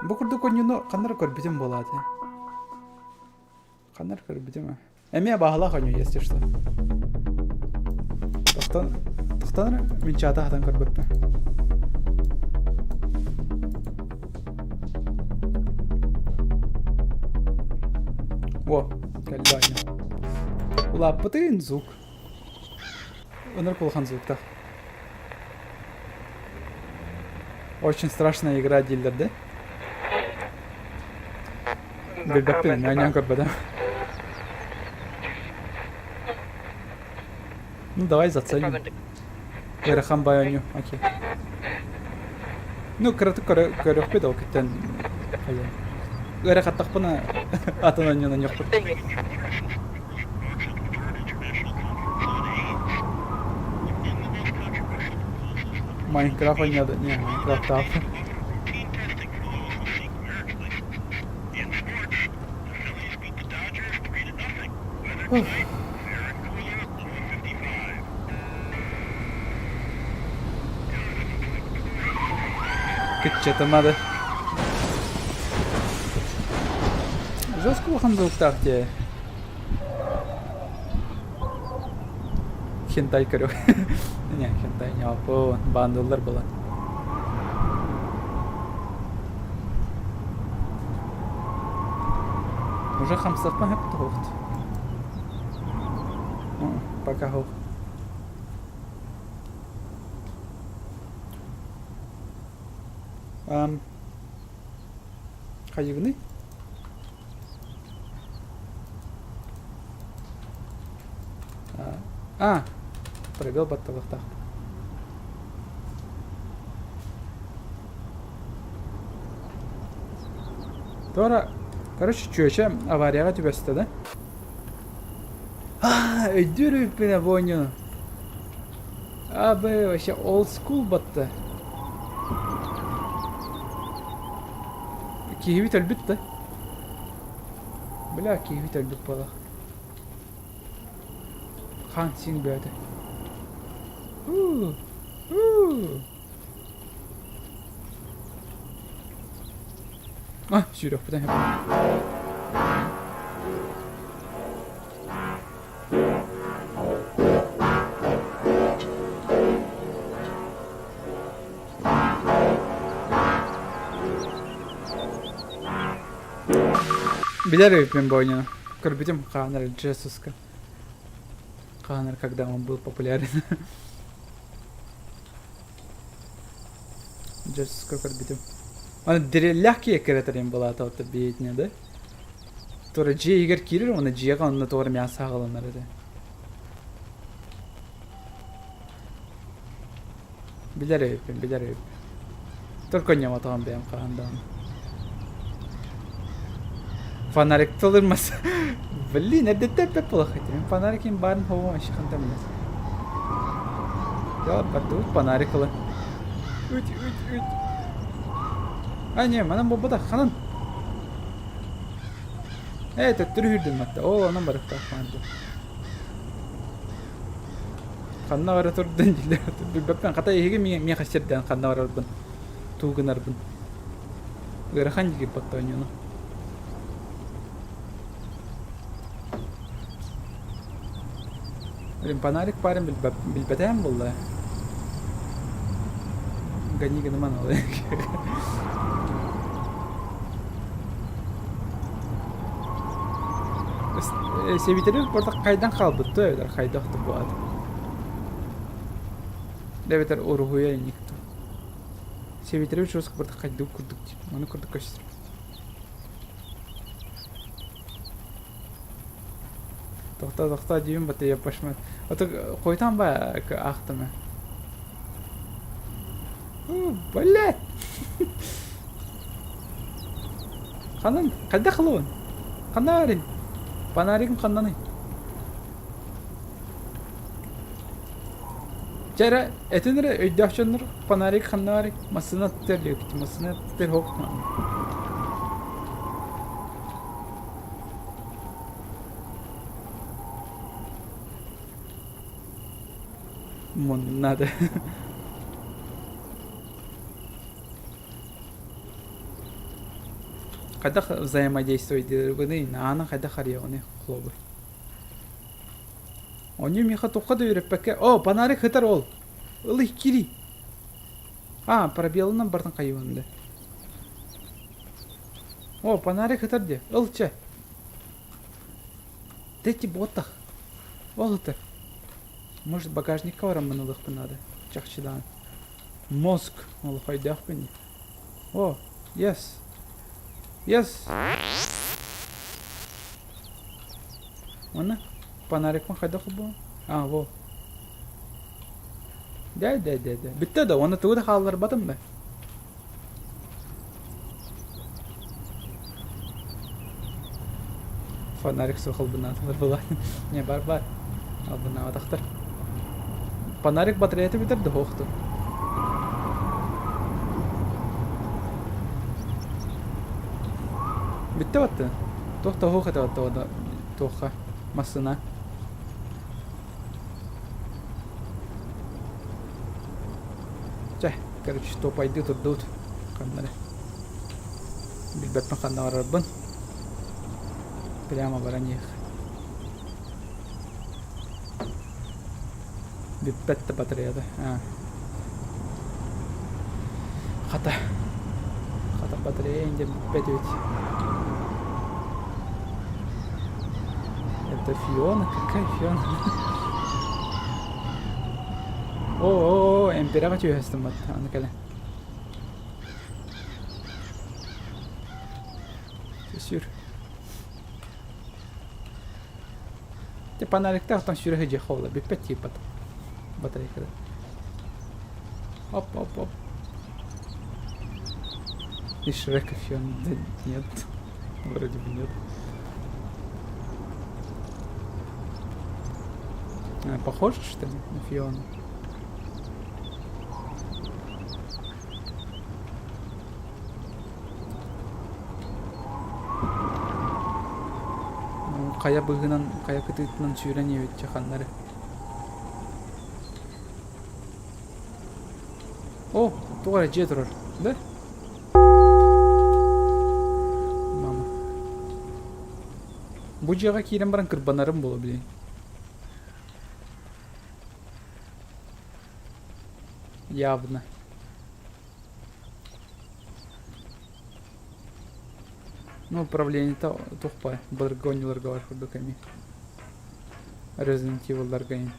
Бұқырды көңіні қандар көрбетім болады. Қандар көрбетім. Әме бағала қойны, если что. Тоқтаныр, мен чата қатан көрбетпі. О, кәлбайны. Ула, бұтыйын звук. Өнір қолған звуктар. Очень страшная игра дилдерді. Білбәппен, мәнен көрбедім. Ну, давай заценим. Ярахан байоню, окей. Ну, көрөк беді ол кеттен. Ярахаттақ бұна атын ойнынан yok бұр. Майнкрафт ойнады, не, Майнкрафт тапы. Кетчетімады. Жестко болған звуктар те. Хентай көріп. Не, хентай не алпы, бандылар бұла. Уже хамсақпан хеп тоқты. Пока хоқ. Қайығыны? Пробел батталықтақ. Тора, короче, чуече аварияға түбәсті, да? Өйдір өйпіне бойны. Абы, вообще old school батты. Кейвит әлбіт, да? Бля, кейвит әлбіт бала. Хан син бәді. Сүйрек бұдан хеп. Билер өйпен бойнена. Көрбедім қағанар Джесуска. Қағанар, когда он был популярен. Джесуска көрбедім. Оны диреллях кие керетерин болады отты бейтіне, да? Тора же егер керер, оны жеға онына тоғыр мяса ағылынар еді. Билер өйпен, билер өйпен. Тор көне матаған бейім қағандағын. Фонарик толырмас. Блин, это теппеп плохо. Фонарик им барын хова ашыхан тамнес. Я батту фонарикалы. Уть. Не, манам бобада ханан. Это түрүрдүм атта. О, анан бар таханды. Ханна бара турдун диле. Билбеппен ката эге мен хасерден ханна барарбын. Тугунарбын. Гырахан диге паттаньяны. Фонарик парень билбетем булды. Гани гынман алды. Себептери burada кайдан калбытты, öyle кайдакты булат. Дебетер оргуя никто. Себептери үчүс burada кайдык курдук. Муну курдук көчтүр. Тохта дейм бата япашма. Ото койтан ба актымы. Блядь. Ханан, кайда кылуун? Канари. Панаригим каннаны. Жара этенере өйдөкчөнөр панарик канари масына терлек, масына тер хокма. Надо. Когда взаимодействуют друг на когда харьяны хлобы. Они миха тухады юреп пеке. О, панарик хитар ол. Илых кири. Пробелынан бартын кайванды. О, панарик хитар де. Илче. Дети ботах. Ол хитар. Может багажникка вараманылых надо. Чахчидан. Мозг. Ол хайдах бени. О, yes. Yes. Mana? Panarik mah kada kubo. Wo. Да. Bitti da onu tuğda hallar batım be. Panarik soğuk buna atılır bulan. Ne бар. Al buna ataktır. Panarik batariyeti bitirdi hoğdu. Bitti battı. Tohta hoğu da battı o da. Tohka. Masına. Короче, что пойдет, идут. Канары. Билбет на канал рабан. Прямо в ранних. Билбет-то батарея, да? Хата батарея, инде билбет. Это Фиона? Какая Фиона? О, эмпирага түйөстім бат. Аны кәлі. Сүр. Те паналикта ақтан сүрі хыжы қаула. Беппет тейіп бат. Батарейкада. Оп. И Шрека Фиона. Да нет. Вроде бы нет. Похоже, что ли, на Фиону? Кая быгынан, кая кытыйтынан сүйрәне бит чаханнары. О, тугара же турар, да? Мама. Бу жага кирен баран кырбанарым боло билейин. Явно. Ну, управление-то тухпай. Баргониларга бар хурдуками. Resident Evil'larga in.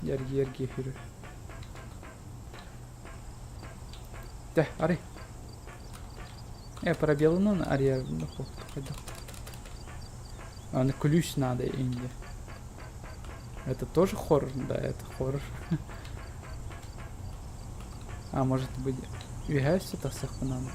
Yergi hürü. De, ари. Пробелы ария. А на ключ надо инди. Это тоже хоррор? Да, это хоррор. А может быть, вигайся так сахпанам.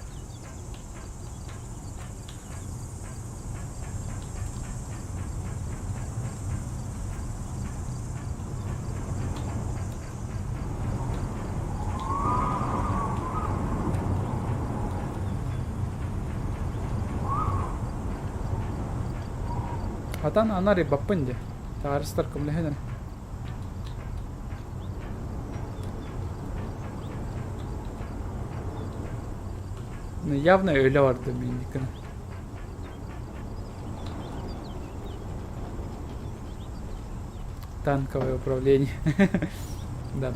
Атан анари баппынде. Тарыстар кымлыхеден. Ну, явно öyle vardı minikine. Танковое управление. Да.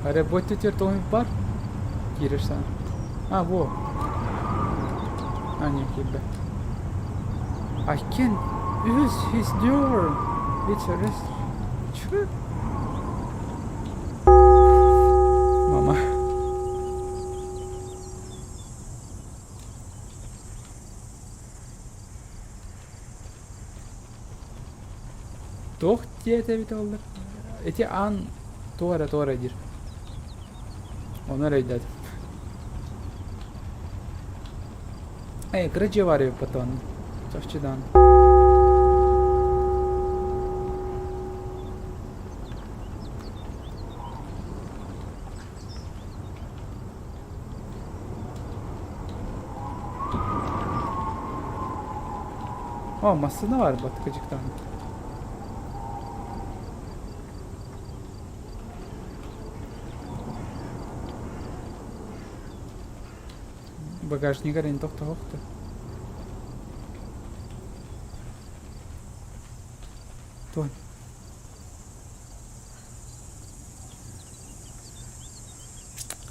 А работать теперь бар? Киришсан. А, во. А, не, хиба. I can't use his door. It's a restaurant. Чё? Мама. Тох диете бит алдар. Эти ан тора дир. Onlar öyle. Кырыжы бар потом. Чавчыдан. О, masada var batıkacıktan. Багажник арен тохта. Той.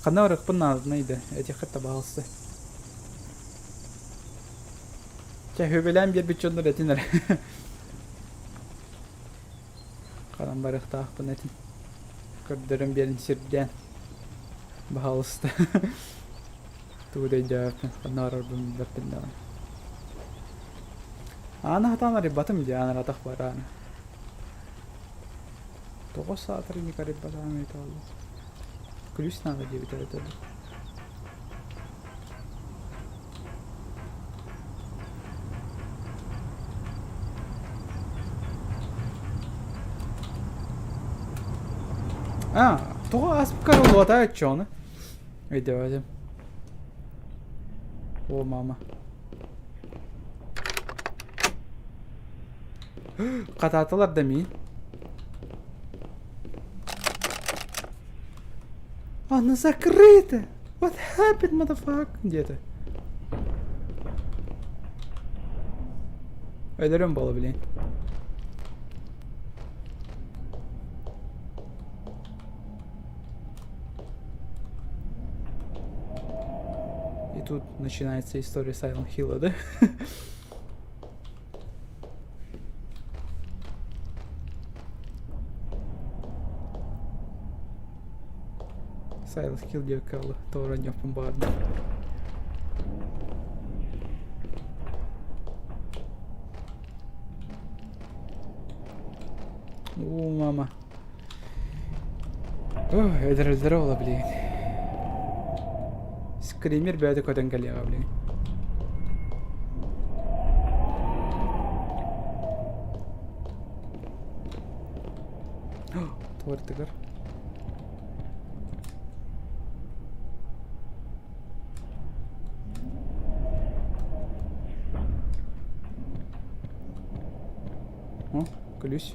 Қандай ұрықпын назынайды, әте қытта бағылсы. Höbelem bir bütçondur etinler. Kalan barıqta ақпын etin. Көrdөрім берін сирден. Бағалысты. Туғыдай жауаппен. Қанар ордың бәппен дағын. Аны хатанар батым де анар атақ бар аны. 9 saat rini karib batağım et oldu. Kulüs nada diye bir tane. А, то аспкар лотает чё, не? Идёте. О, мама. Кататылар демейін. Она закрыта! What happened, motherfucker? Где ты? Ölürüm balı bileyim. И тут начинается история Silent Hill, да? Silent Hill diye kaldı. Doğru yapım vardı. О, мама. Ох, öldürüldüler olabilir. Screamer böyle kötü geliyor olabilir. Doğru tıkır. О, колюсь.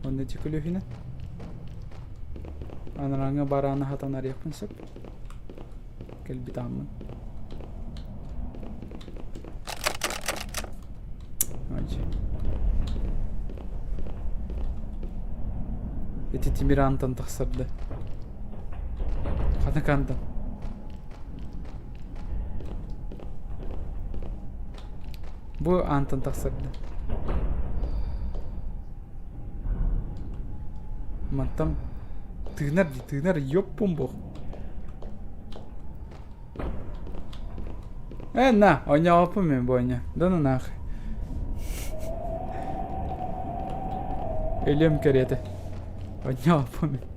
Onda çıkılıyor yine. Anaranga barana hatanlar yapınsak. Gel bir daha mı? Acı. Eti timirantan taksırdı. Kana kandan. Bu antan taksırdı. Mantap. Tığnar yok bombo. Na, oyna yapamıyorum bu oyunu. Dönün ah. Ölüyorum kariyete. Oyna yapamıyorum.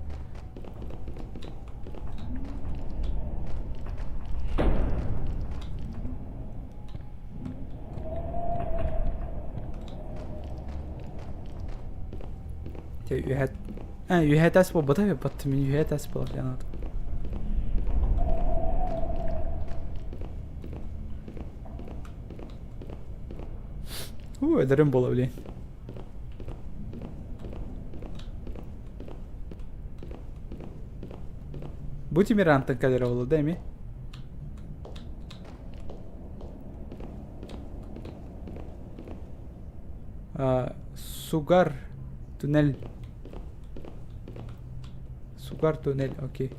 Yhätäs på båda huvudpattar, men yhätäs på den. Ederim olabilir. Bu Timirant'ın kadar oldu değil mi? Sugar Tünel. Sugar Tünel, okey.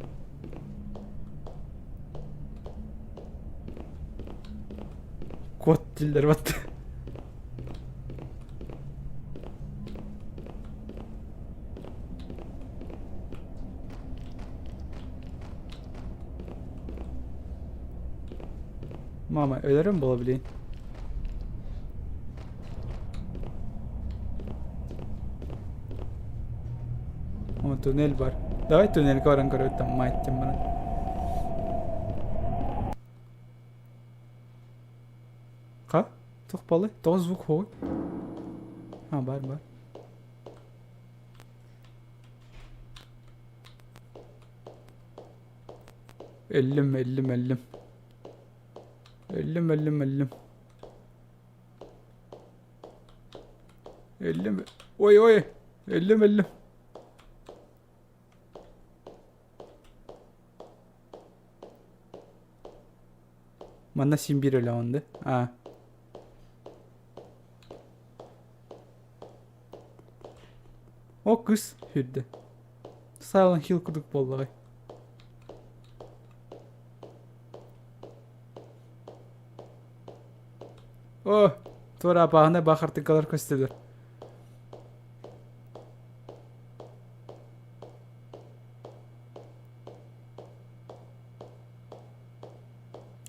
Kod dilleri battı. Mama ölerim bulabilin. Ama tünel var. Давай туннель коран корот там мать тем. Ка? Тухпалы? Тоз звук хой. Бар. Ellim. Ellim. Oy. Ellim. Mana simbir öyle ondu. O kız hürdü. Silent Hill kuduk bollağı. Oh, tuara bağına bakırtı kadar köstüdür.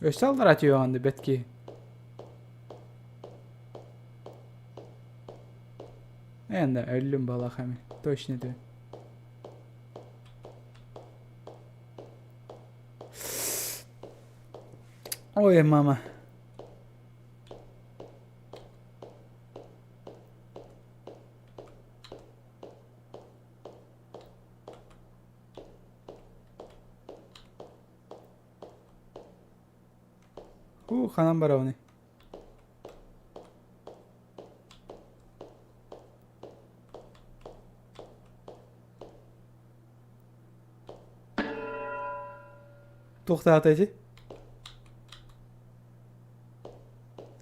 Öştallar atıyor andı betki. Yani ölüm balak hemi. Точно diyor. Oy mama. Kanam bara onu. Тоқтатайте.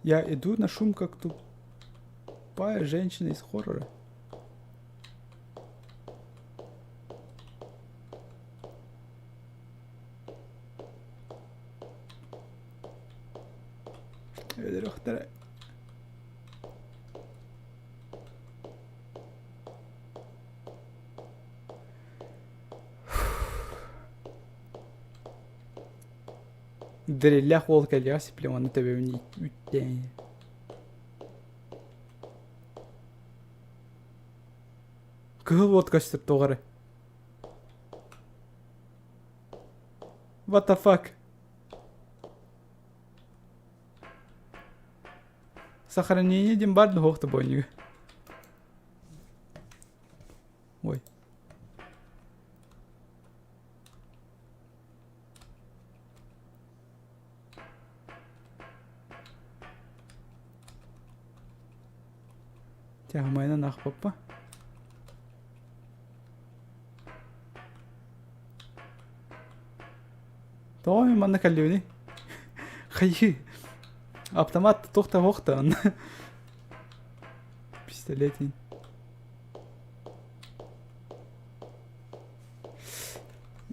Я иду на шум, как тупая женщина из хоррора. Öyle doktora. Dirilla qol kelya siplеманы төбөмүн үттен. Кыл подкастер тогары. What the fuck? Сохранение дем барды хохты бойнюгу. Ой. Тягмайна нах папа. Томи манна каллюни. Хайы. Автомат тохта хохта. Пистолетин.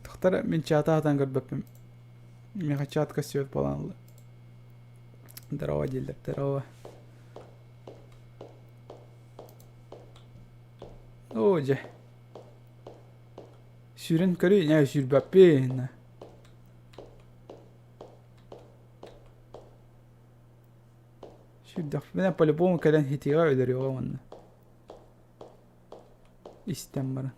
Тохтара мен чата атан көрбөппүм. Мега чатка сөйт баланлы. Дарова делдер, дарова. Оже. Сүрен көрүй, не сүрбәппен. Сүрдәк. Мен по-любому кәлән хитига өдөрүгө мында. Истем бара.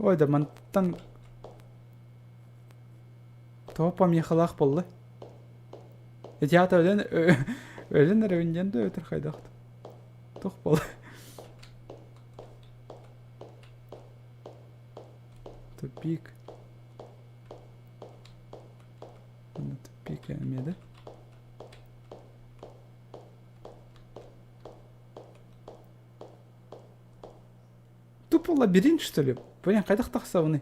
Ой, да мантан топам ехалах болду. Этиата өлен ревенденде өтір қайдақты. Тоқ болды. Тупик. Тупик әмеді. Тупо лабиринт, что ли? Блин, қайдақ тақса бұны?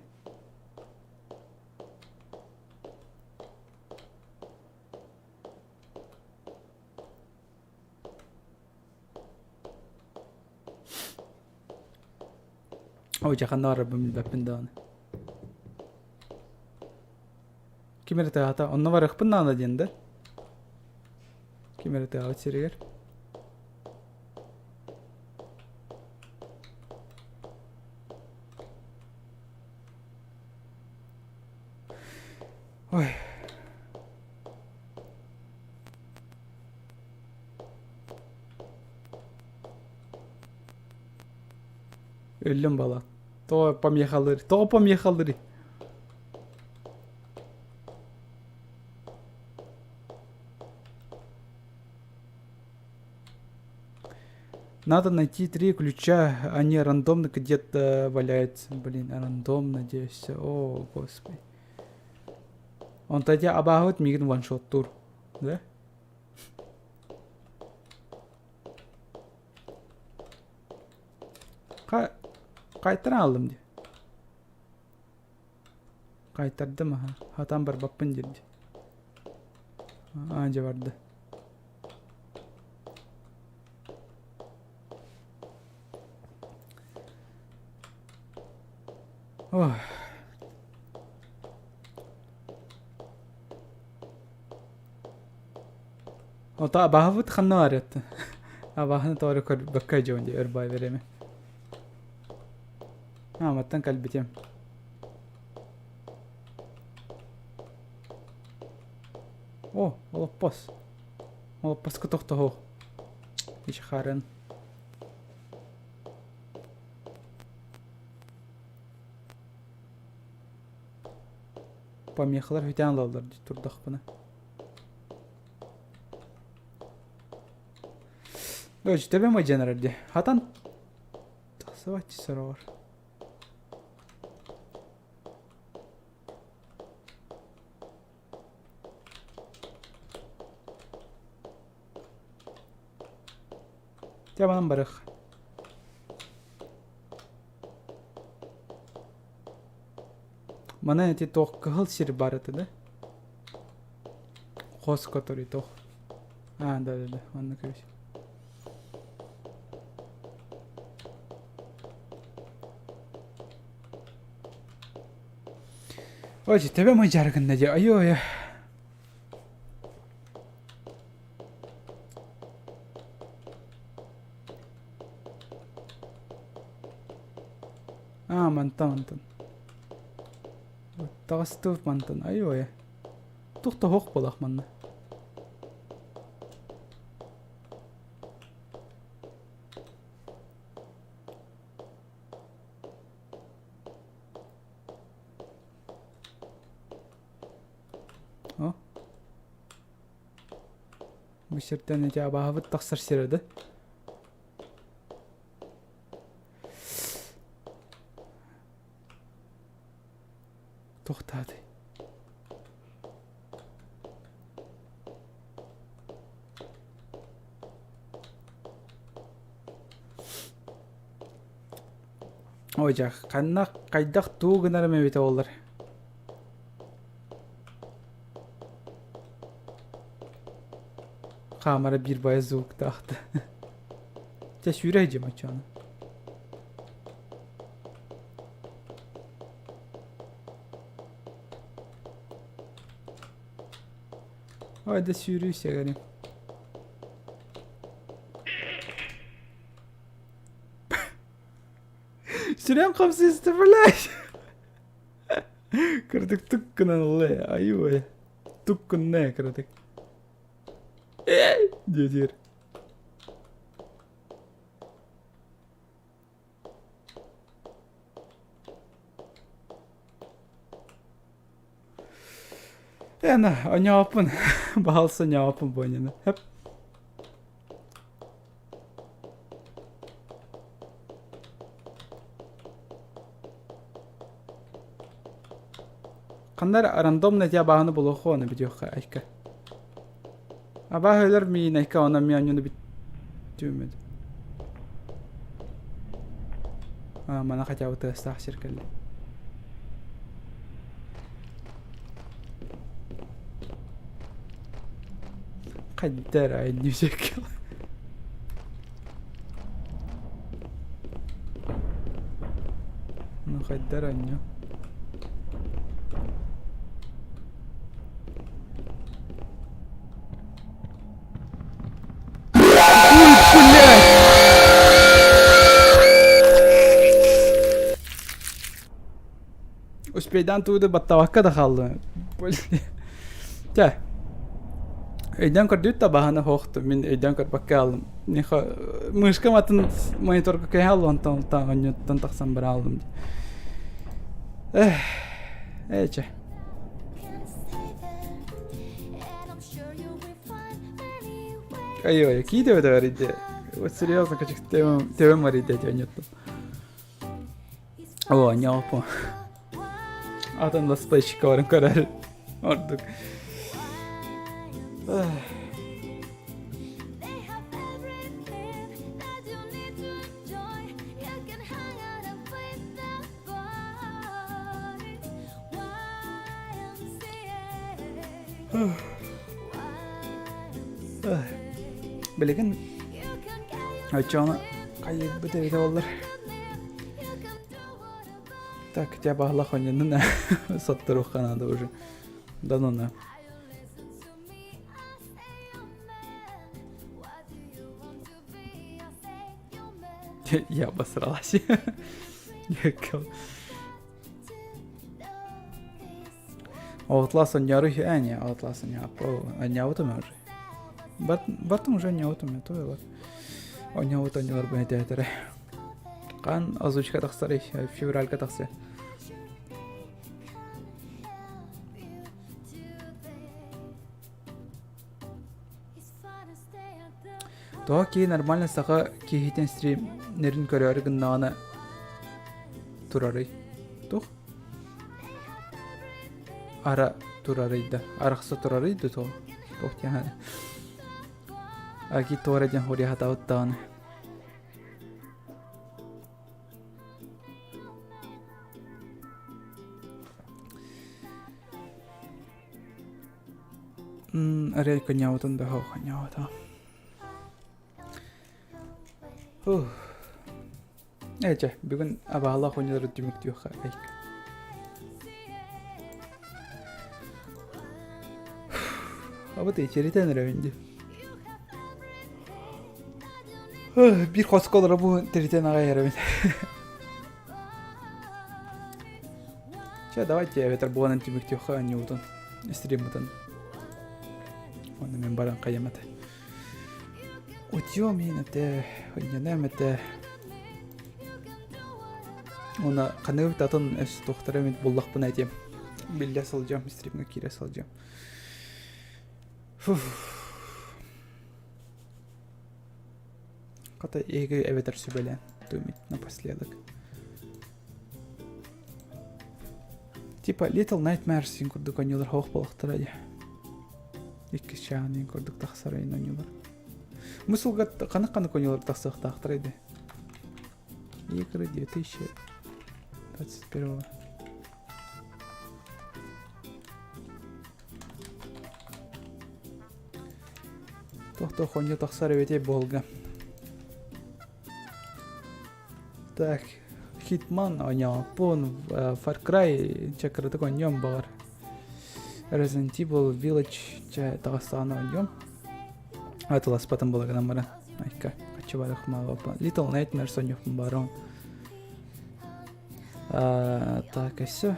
Ой, жақанда бар бәппінді аны. Кемерті ата, онны бар ұқпын ана денді. Кемерті ағыт серегер. Ой. Өлім бала. Тоғапам ехалдыры. Надо найти 3 ключа, они рандомно где-то валяются. Блин, рандомно здесь. О, господи. Он тогда обагает мигн ваншот тур, да? Кайтара алдым де. Кайтардым, аха. Хатам бар баппын дерди. Анжа барды. Ох. Ota abahut khannaret. Abahın doğru kır bakıcı önce erbay vereme. Ha mattan kalbitim. Oh, olappas. Olappas kutukta ho. Hiç xarın. Помехалар hüten aldılar turdak buna. Öyle tabii mi generalde? Hatan savaşçı sıra var. Tamam bırak. Мана эти тох кыгыл сир бар это, да? Хос, который тох. А, да, он на крыше. Ой, тебе мой жарган наде, ай-ой. А, мантан. Тагыстып мантан, ай-ой. Тухта хок болақ манна. О. Bu şirkten nece abahı taksır sirdi. Toxtadı. Ocaq, qannaq qaydaq tuğunar mevite olur. Kamera bir baya zoğuk tahtı. Teşvire açanı. Haydi sürüyse gelin. Sürem kapsayı sıfırlaş. Kırdık tukkun Allah ya. Ayı tukkun ne kırdık. Diyor. Yani o ne yapın? Bahalsa ne yapın bu oyunu? Hep. Kanlar random ne diye bağını buluyor onu biliyor ayka. Aba öler mi neyka ona mi anyonu bitmedi. Ha bana kaçav testah şirkeli. Kader ay yüzük. Ne kader anyo. Uspeydan tuğdu battavakka da kaldı. Te. Eydan kar düt tabahana hoxtu. Min eydan kar bakka aldım. Niha mышка matın monitorga kay aldım ta anyottan taksam bir aldım. Ece. Ayo, aqui deu da ideia. Вот серьезно, как тебе марите тянет. О, няпа. Atan ласплейщика варен карар. Ордук. Bilgin açana kayıp bir de olur. Так, тебя багла хонина сатторуха надо уже. Да ну на. Я обосралась. Outlast'ın yarı yani Outlast'ın yapı. Ne otomur. Batım уже не otomur то var. O ne otomur bu hediyeleri. Kan oзвучка тахсары февральга тахсы. То ки нормально сага кихитен стримнерин көрөр гыннаны турары. Тух. Ара турарыйда. Араксы турарыйды то. Тух яны. Аки тораден хори хатауттаны. Арай коняутан да хау коняута. Эче, бүгүн абаала конялар дүмүктүөх айк. Абыт içeriden rövündü. Bir koskolara bu teriten ağa yaramın. Сейчас давайте я ветер буанан тимиктюха Ньютон. Стримутан. Он мен баран каямата. Утьё мен это, онянам это. Она каныв татын эс тохтарамет буллах бун айтем. Билля салжам, стримге кире салжам. Ката эге эветер сүбелен. Думит напоследок. Типа Little Nightmares син курдук онюлар хоох балыктырады. Икки шаанын курдук тахсарайын онюлар. Мысылга каны онюлар тахсак тахтырайды. Игры 2021. Тохто хоньо тахсарывете болга. Так, Hitman oynuyor. Bu Far Cry çakırdı oynuyorum bağır. Resident Evil Village Dağıstanı oynuyorum. Atlas patın bulagadan bana. Ayka. Açı varık mağa. Little Nightmares oynuyorum bağırım. Так, все.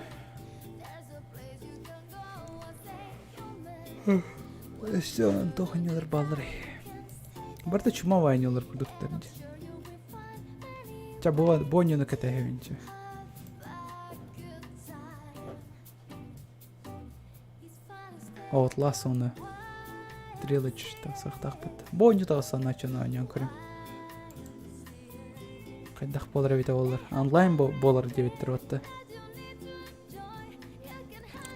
Все, toch oynuyorlar bağları. Bu arada çuma oynuyorlar kurduklarınca. Çá bu oyunu kategoriince. Outlast onu. Trilogy так бит. Bu oyunu da sana açana oynuyorum kırım. Кайдах болар бит олар. Онлайн болар деп атты.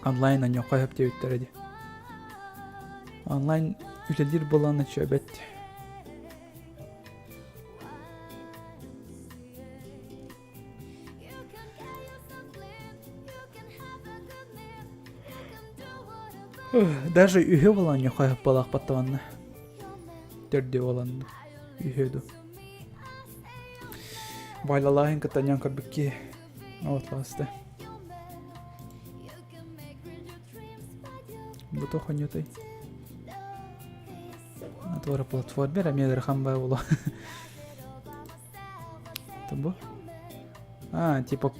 Онлайн аны коюп деп атты. Онлайн үлелер боланы чөбет. Даже үйе боланы коюп балак баттаванны. Төрдө боланы үйеду. Байлалайын кытаньян көрбікке ауытласты. Бұты қонетай. Атвара платформер, әмелер қамбай болу. Это бұл? Типа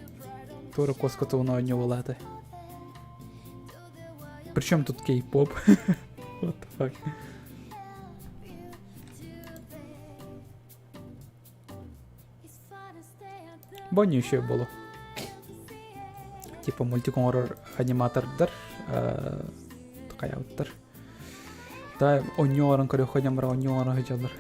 Тора коскоты уна не болады. Причем тут кей-поп? What the fuck? Бонни еще было. Типа мультиконор аниматордар. Такая вот. Да, оньоран көрі ходям бара оньоран хыжалар.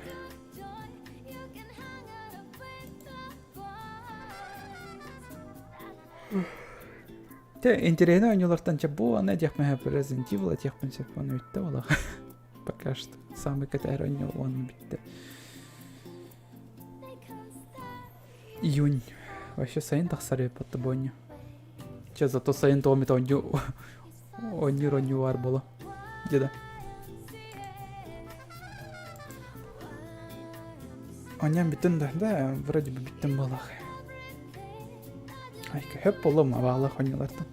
Те интересно оньорлардан чабу, ана дяхмеха Resident Evil, дяхмеха он битте вала. Пока что самый катер оньор он битте. Июнь. Вообще сайын тахсары патты боню. Че зато сайын томит онью бар боло. Деда. Оням биттен да, вроде бы биттен болах. Айка хөп болом абалах оньюлардан.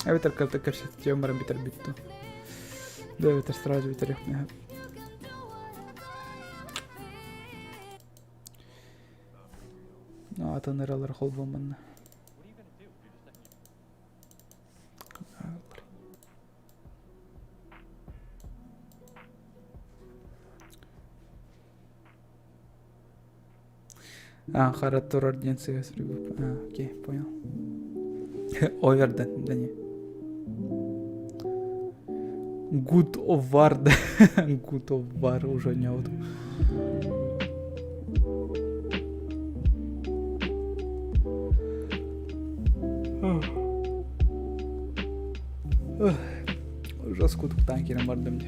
Ветер как-то кажется, тембром битер битту. Да, ветер сразу ветер их не. А то ныралар хол болманна. Харат тур ординация срыв. Окей, понял. Оверден, да не. Good of War. Good of War уже не вот. Жестко тут танкером бардым.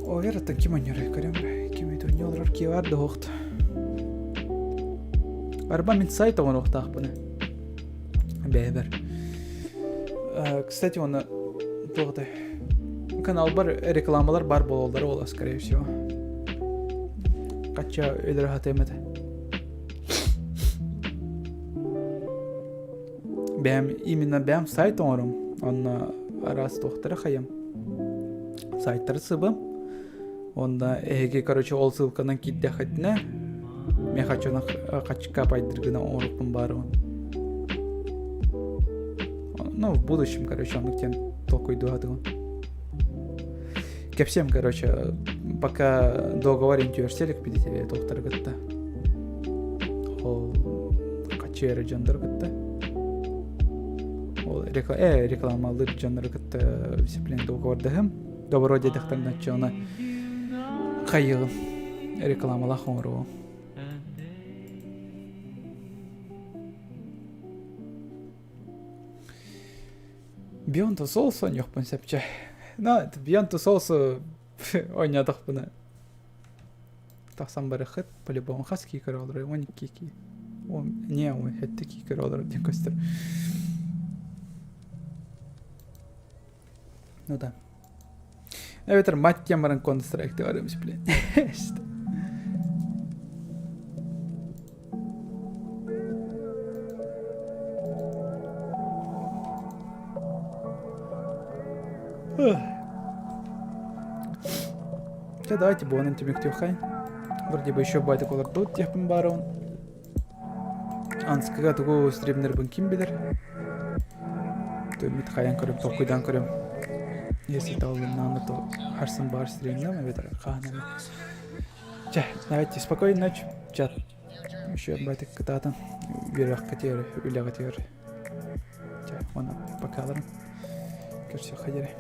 Овер это ким они рекордим, ким это Нёлрар кивар дохт. Арба мен сайта он охтах буны. Бэбер. Кстати, он тоғды. Канал бар, рекламалар бар бололдары ола, скорее всего. Кача өйдері хатемеді. Именно бәм сайт оңырым. Онна арас тоқтары қайым. Сайттары сыбым. Онда эге, короче, ол ссылкадан кидде хатіне. Мен хачуна қачка пайдыргына оңырықпын бары он. Ну, в будущем, короче, он тем толку иду он. Кепсем, короче, пока договорим тюрселик пидите доктор гытта. Ол качера жандар гытта. Ол рекламалыр жандар гытта дисциплин договордахым. Добро дедихтан начана кайыгым рекламала хомру. Beyond the Souls oynuyorpun sepçe. Na, Beyond the Souls oynadık bunu. Taksam bari hıt, по-любому хас кикер olur, он кики. Он не, он хетте кикер olur diye göster. Ну да. Evet, maç yamarın Counter-Strike'de aramış bile. İşte. Да, давайте бонем тебе ктюхай. Вроде бы еще байтик олар тут тепін бар он. Анскага тугу стримнер бін ким билер. Тумит хаян көрім, тоқуйдан көрім. Если талым наны, то харсын бар стримнем, evet қағанами. Ча, давайте спокойной ночи. Чат. Еще байтик кытатын. Верах катер, үля катер. Ча, оны покаларым. Көрсе хадере.